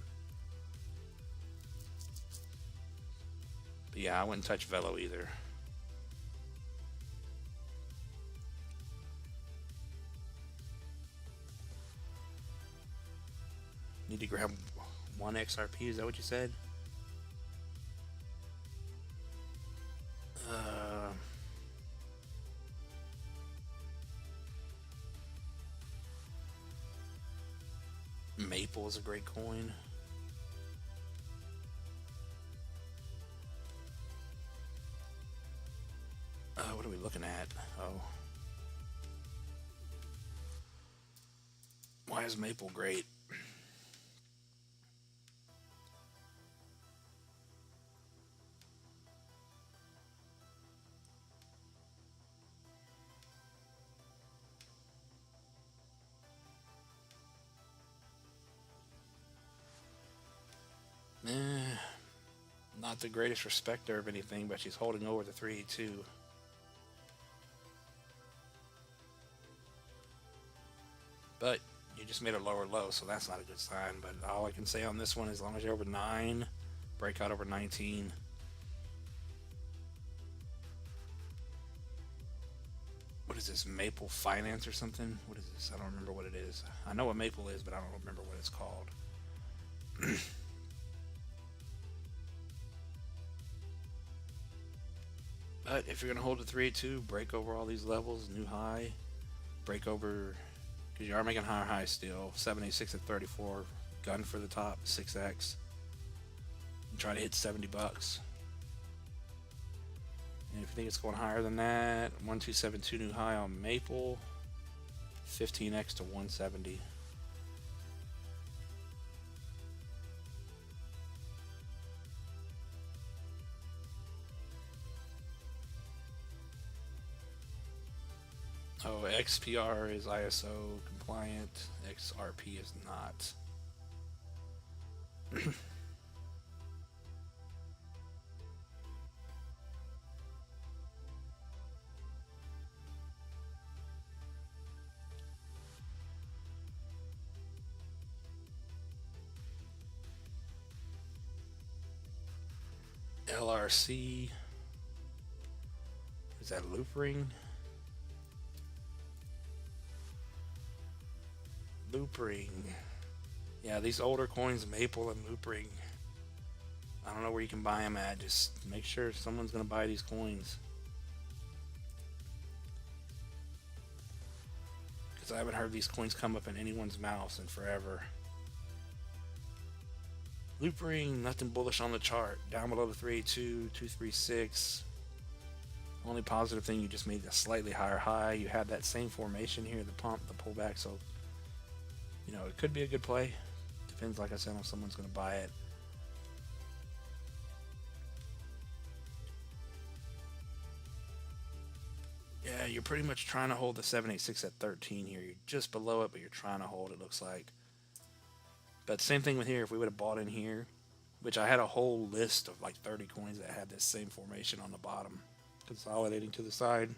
Speaker 1: But yeah, I wouldn't touch Velo either. Need to grab one XRP, is that what you said? Maple is a great coin. What are we looking at? Oh. Why is Maple great? Not the greatest respecter of anything, but she's holding over the 382. But you just made a lower low, so that's not a good sign. But all I can say on this one, as long as you're over 9, breakout over 19. What is this, Maple Finance or something? What is this? I don't remember what it is. I know what Maple is, but I don't remember what it's called. But if you're going to hold the 382, break over all these levels, new high, break over, because you are making higher highs still. 786 at 34, gun for the top, 6x. And try to hit 70 bucks. And if you think it's going higher than that, 1272 new high on Maple, 15x to 170. Oh, XPR is ISO compliant, XRP is not. LRC. Is that loop ring? Loop ring. Yeah, these older coins, Maple and loop ring. I don't know where you can buy them at. Just make sure someone's going to buy these coins. Because I haven't heard these coins come up in anyone's mouth in forever. Loop ring, nothing bullish on the chart. Down below the 382, 236. Only positive thing, you just made a slightly higher high. You had that same formation here, the pump, the pullback. So, you know, it could be a good play. Depends, like I said, on someone's going to buy it. Yeah, you're pretty much trying to hold the 786 at 13 here. You're just below it, but you're trying to hold it, looks like. But same thing with here. If we would have bought in here, which I had a whole list of like 30 coins that had this same formation on the bottom, consolidating to the side.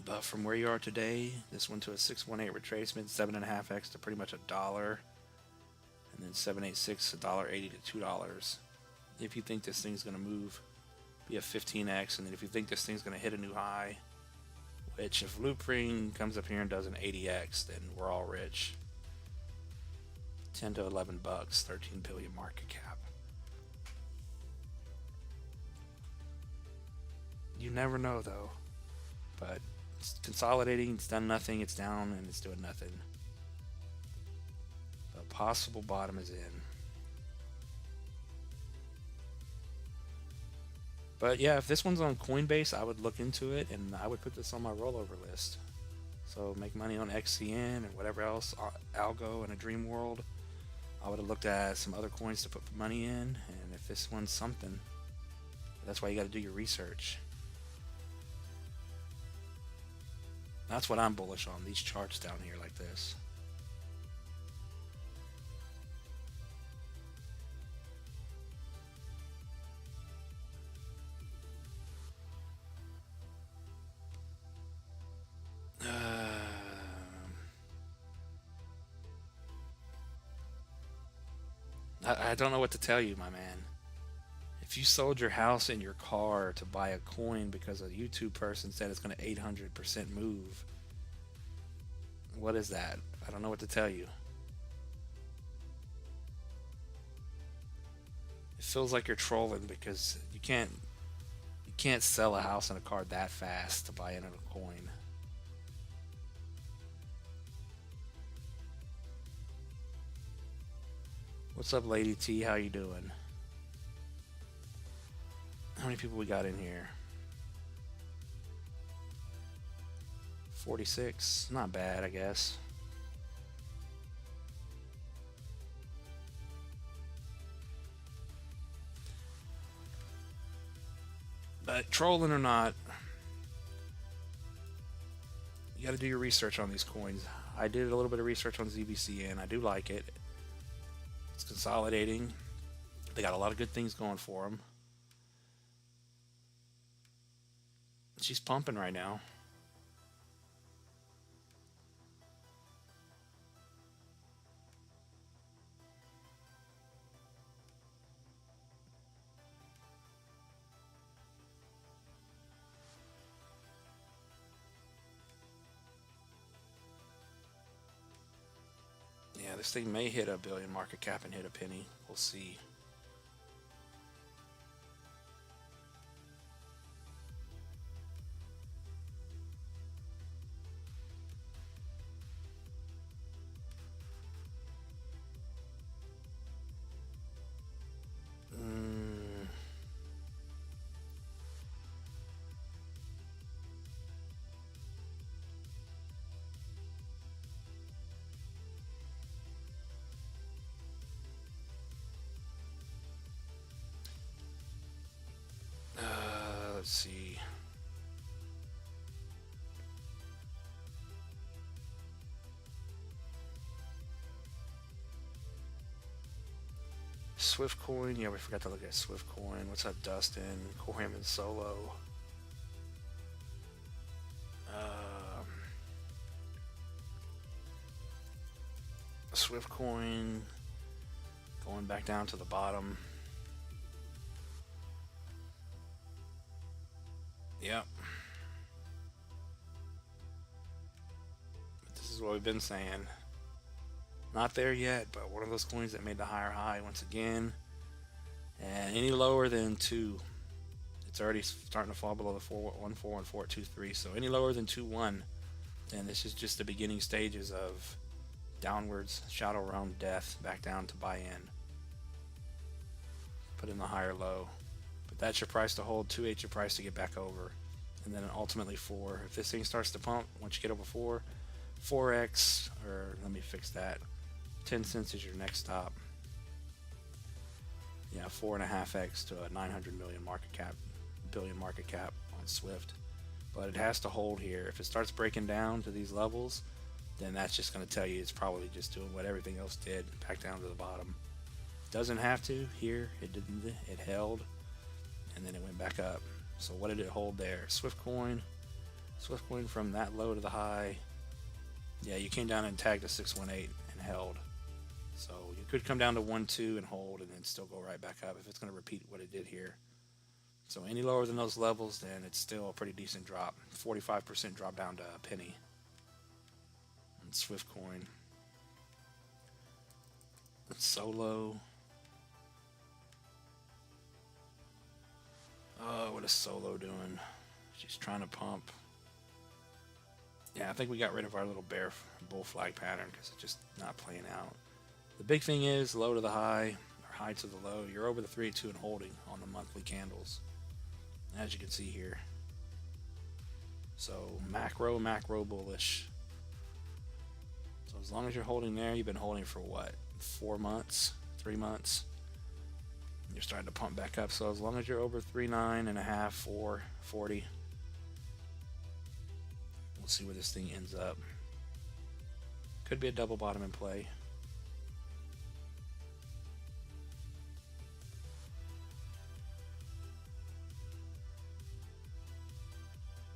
Speaker 1: But from where you are today, this went to a 618 retracement, 7.5x to pretty much $1, and then 786 $1.80 to $2. If you think this thing's going to move be a 15x. And then if you think this thing's going to hit a new high, which if Loopring comes up here and does an 80x, then we're all rich. 10 to 11 bucks, 13 billion market cap. You never know though, but it's consolidating, it's done nothing, it's down and it's doing nothing. The possible bottom is in. But yeah, if this one's on Coinbase, I would look into it and I would put this on my rollover list. So make money on XCN and whatever else, Algo and a Dream World. I would have looked at some other coins to put money in, and if this one's something, that's why you got to do your research. That's what I'm bullish on, these charts down here like this. I don't know what to tell you, my man. If you sold your house and your car to buy a coin because a YouTube person said it's going to 800% move, what is that? I don't know what to tell you. It feels like you're trolling because you can't sell a house and a car that fast to buy in a coin. What's up, Lady T? How you doing? How many people we got in here? 46. Not bad, I guess. But trolling or not, you got to do your research on these coins. I did a little bit of research on ZBCN. I do like it. It's consolidating. They got a lot of good things going for them. She's pumping right now. Yeah, this thing may hit a billion market cap and hit a penny. We'll see. Let's see. Swift Coin. Yeah, we forgot to look at Swift Coin. What's up, Dustin? Coham and Solo. Swift Coin going back down to the bottom. Yep. But this is what we've been saying. Not there yet, but one of those coins that made the higher high once again. And any lower than 2, it's already starting to fall below the 414 and 423. So any lower than 2.1, then this is just the beginning stages of downwards shadow realm death back down to buy in. Put in the higher low. But that's your price to hold. 2.8 your price to get back over. And then ultimately 4. If this thing starts to pump, once you get over 4, 4x, or let me fix that. 10 cents is your next stop. Yeah, 4.5x to a 900 million market cap, billion market cap on Swift. But it has to hold here. If it starts breaking down to these levels, then that's just going to tell you it's probably just doing what everything else did, back down to the bottom. Doesn't have to. Here, it didn't. It held, and then it went back up. So what did it hold there? Swift Coin from that low to the high. Yeah, you came down and tagged a 618 and held. So you could come down to 1.2 and hold, and then still go right back up if it's going to repeat what it did here. So any lower than those levels, then it's still a pretty decent drop. 45% drop down to a penny. And Swift coin. Solo. Oh, what is Solo doing? She's trying to pump. Yeah, I think we got rid of our little bull flag pattern because it's just not playing out. The big thing is low to the high, or high to the low. You're over the 382 and holding on the monthly candles, as you can see here. So macro bullish. So as long as you're holding there, you've been holding for what, 4 months, 3 months. You're starting to pump back up. So as long as you're over 39.5, 440, we'll see where this thing ends up. Could be a double bottom in play.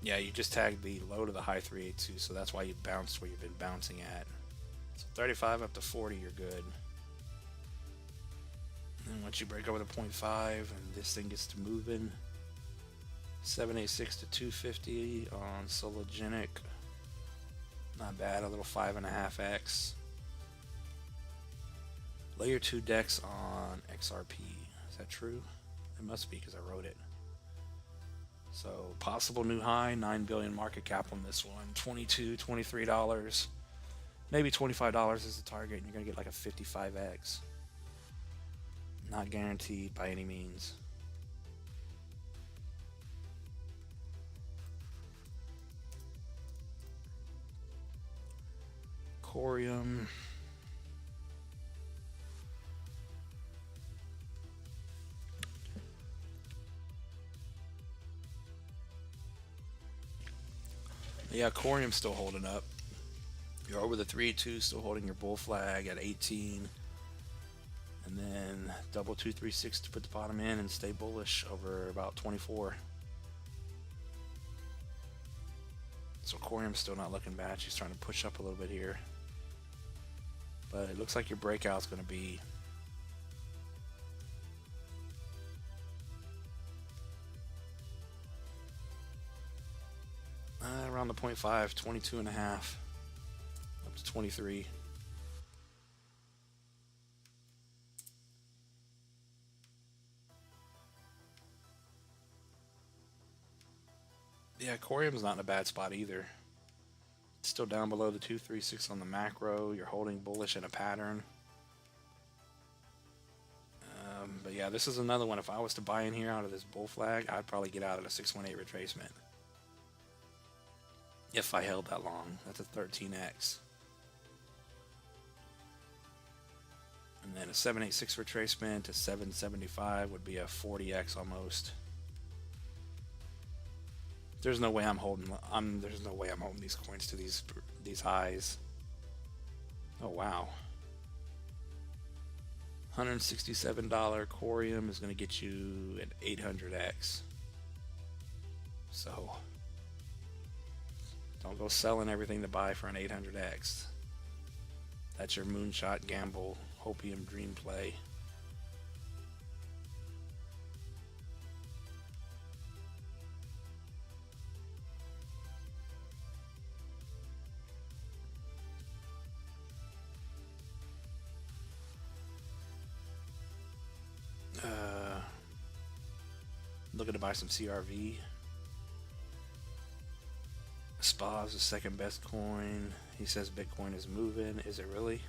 Speaker 1: Yeah, you just tagged the low to the high 382, so that's why you bounced where you've been bouncing at. So 35 up to 40, you're good. And once you break over the 0.5 and this thing gets to moving, 786 to 250 on Sologenic. Not bad, a little 5.5x. Layer 2 decks on XRP. Is that true? It must be because I wrote it. So possible new high, 9 billion market cap on this one. $22, $23. Maybe $25 is the target, and you're going to get like a 55x. Not guaranteed by any means. Corium. Yeah, Corium's still holding up. You're over the 3-2, still holding your bull flag at 18. And then double 236 to put the bottom in and stay bullish over about 24. So Corium's still not looking bad. She's trying to push up a little bit here. But it looks like your breakout's going to be around the 0.5, 22.5 up to 23. Yeah, Corium's not in a bad spot either. It's still down below the 236 on the macro. You're holding bullish in a pattern. But yeah, this is another one. If I was to buy in here out of this bull flag, I'd probably get out at a 618 retracement. If I held that long. That's a 13x. And then a 786 retracement to 775 would be a 40x almost. There's no way I'm holding. There's no way I'm holding these coins to these highs. Oh wow. $167 Corium is going to get you an 800x. So don't go selling everything to buy for an 800x. That's your moonshot gamble, hopium dream play. Looking to buy some CRV. SPA is the second best coin. He says Bitcoin is moving. Is it really?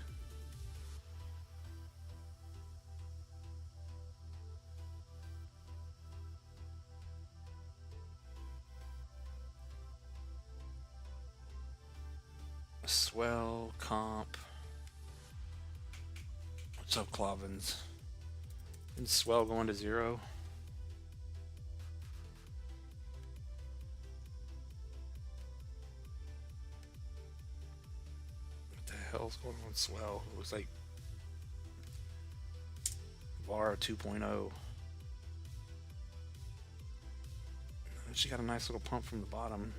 Speaker 1: Swell, comp. What's up, Clovins? And Swell going to 0. Hell's going on Swell? It looks like VAR 2.0. She got a nice little pump from the bottom.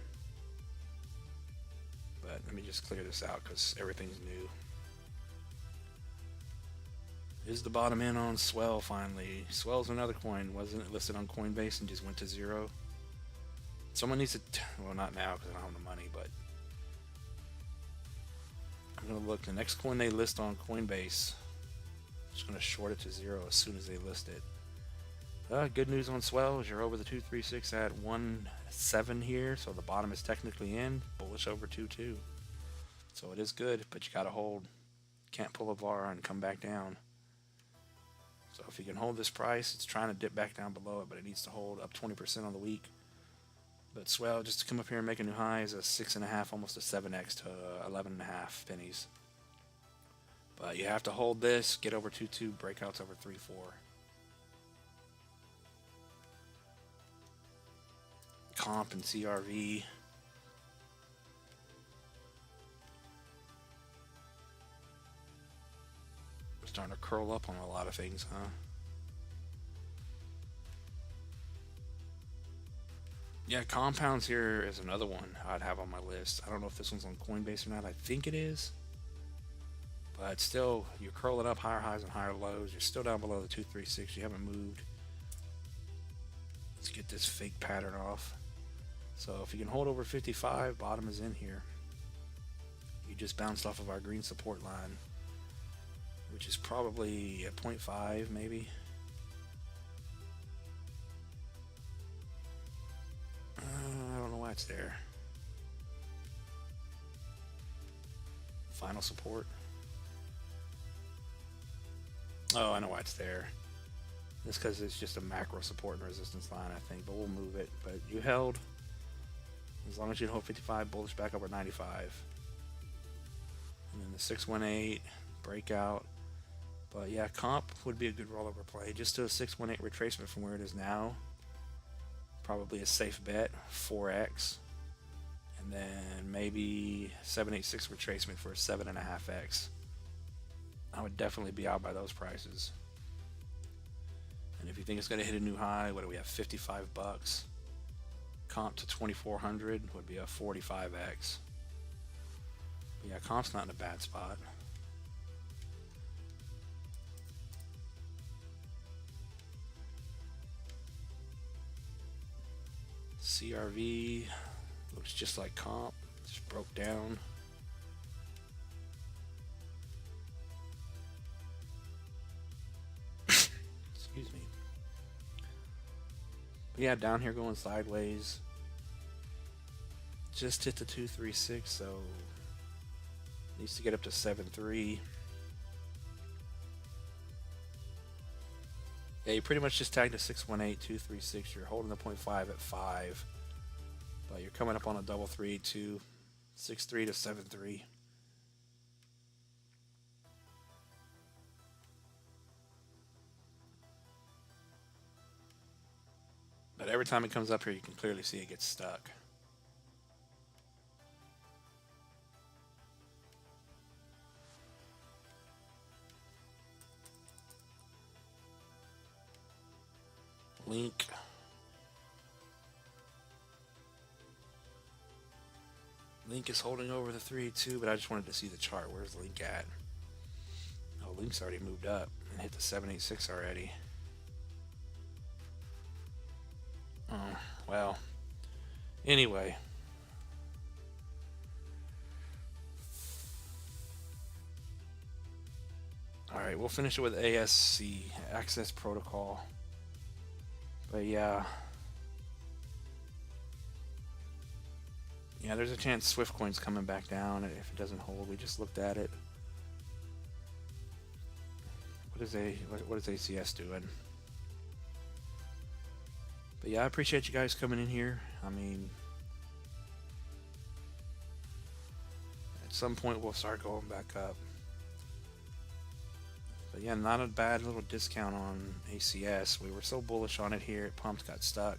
Speaker 1: But let me just clear this out because everything's new. Is the bottom in on Swell finally? Swell's another coin. Wasn't it listed on Coinbase and just went to zero? Someone needs to, well, not now because I don't have the money, but I'm going to look. The next coin they list on Coinbase, I'm just going to short it to zero as soon as they list it. Good news on Swell is you're over the 236 at 1.7 here, so the bottom is technically in. Bullish over 2.2. So it is good, but you got to hold. Can't pull a VAR and come back down. So if you can hold this price, it's trying to dip back down below it, but it needs to hold up 20% on the week. But Swell, just to come up here and make a new high, is a 6.5, almost a 7x to 11.5 pennies. But you have to hold this, get over 2.2, breakouts over 3.4. Comp and CRV. We're starting to curl up on a lot of things, huh? Yeah, compounds here is another one I'd have on my list. I don't know if this one's on Coinbase or not. I think it is. But still, you're curling up higher highs and higher lows. You're still down below the 236. You haven't moved. Let's get this fake pattern off. So if you can hold over 55, bottom is in here. You just bounced off of our green support line, which is probably a 0.5 maybe. I don't know why it's there. Final support. Oh, I know why it's there. It's because it's just a macro support and resistance line, I think, but we'll move it. But you held. As long as you hold 55, bullish back over 95. And then the 618 breakout. But yeah, comp would be a good rollover play. Just do a 618 retracement from where it is now. Probably a safe bet, 4x. And then maybe 786 retracement for a 7.5x. I would definitely be out by those prices. And if you think it's going to hit a new high, what do we have? 55 bucks. Comp to 2400 would be a 45x. But yeah, comp's not in a bad spot. CRV looks just like comp, just broke down. Excuse me. But yeah, down here going sideways. Just hit the 236, so needs to get up to 7.3. Yeah, you pretty much just tagged a 618, 236. You're holding the 0.5 at 5. But you're coming up on a double 3, 2, 6.3 to 7.3. But every time it comes up here, you can clearly see it gets stuck. Link. Link is holding over the 3-2, but I just wanted to see the chart. Where's Link at? Oh, Link's already moved up and hit the 786 already. Oh, well. Anyway. Alright, we'll finish it with ASC, Access Protocol. But yeah. Yeah, there's a chance Swiftcoin's coming back down if it doesn't hold. We just looked at it. What is ACS doing? But yeah, I appreciate you guys coming in here. I mean, at some point we'll start going back up. But yeah, not a bad little discount on ACS. We were so bullish on it here, it pumped, got stuck.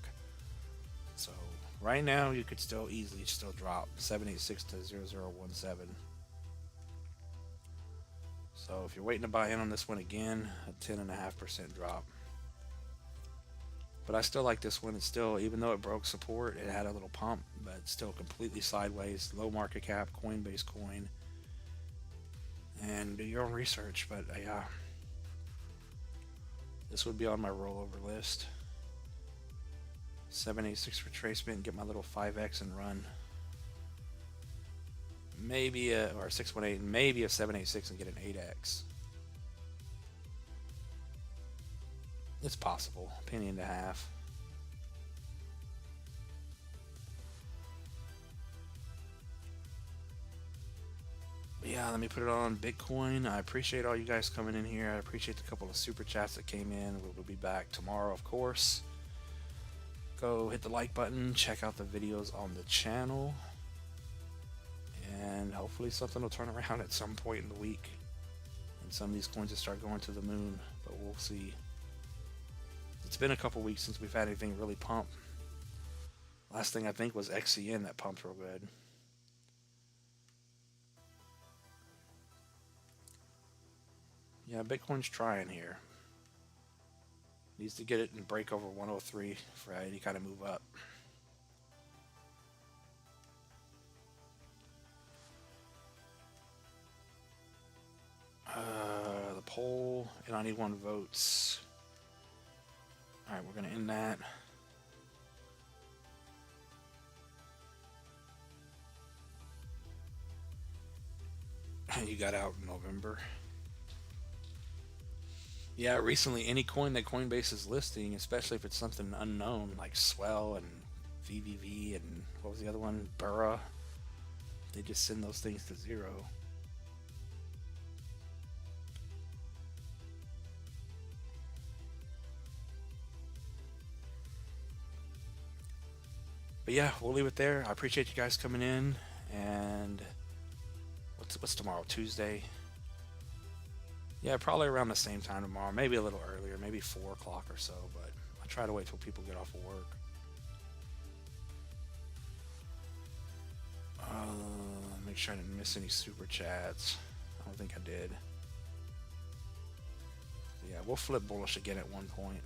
Speaker 1: So right now you could still easily drop 786 to 0017. So if you're waiting to buy in on this one again, a 10.5% drop. But I still like this one. It's still, even though it broke support, it had a little pump, but it's still completely sideways, low market cap, Coinbase coin. And do your own research, but yeah. This would be on my rollover list. 786 retracement, get my little 5x and run. Maybe or 618, maybe a 786 and get an 8x. It's possible. Penny and a half. But yeah, let me put it on Bitcoin. I appreciate all you guys coming in here. I appreciate the couple of super chats that came in. We'll be back tomorrow, of course. Go hit the like button, check out the videos on the channel, and hopefully something will turn around at some point in the week and some of these coins will start going to the moon, but we'll see. It's been a couple weeks since we've had anything really pump. Last thing I think was XCN that pumped real good. Yeah, Bitcoin's trying here. Needs to get it and break over 103 for any kind of move up. The poll, and I need 1 votes. Alright, we're going to end that. You got out in November. Yeah, recently any coin that Coinbase is listing, especially if it's something unknown like Swell and VVV and what was the other one? Burra. They just send those things to 0. But yeah, we'll leave it there. I appreciate you guys coming in. And what's tomorrow? Tuesday. Yeah, probably around the same time tomorrow. Maybe a little earlier, maybe 4 o'clock or so. But I try to wait till people get off of work. Make sure I didn't miss any super chats. I don't think I did. But yeah, we'll flip bullish again at one point.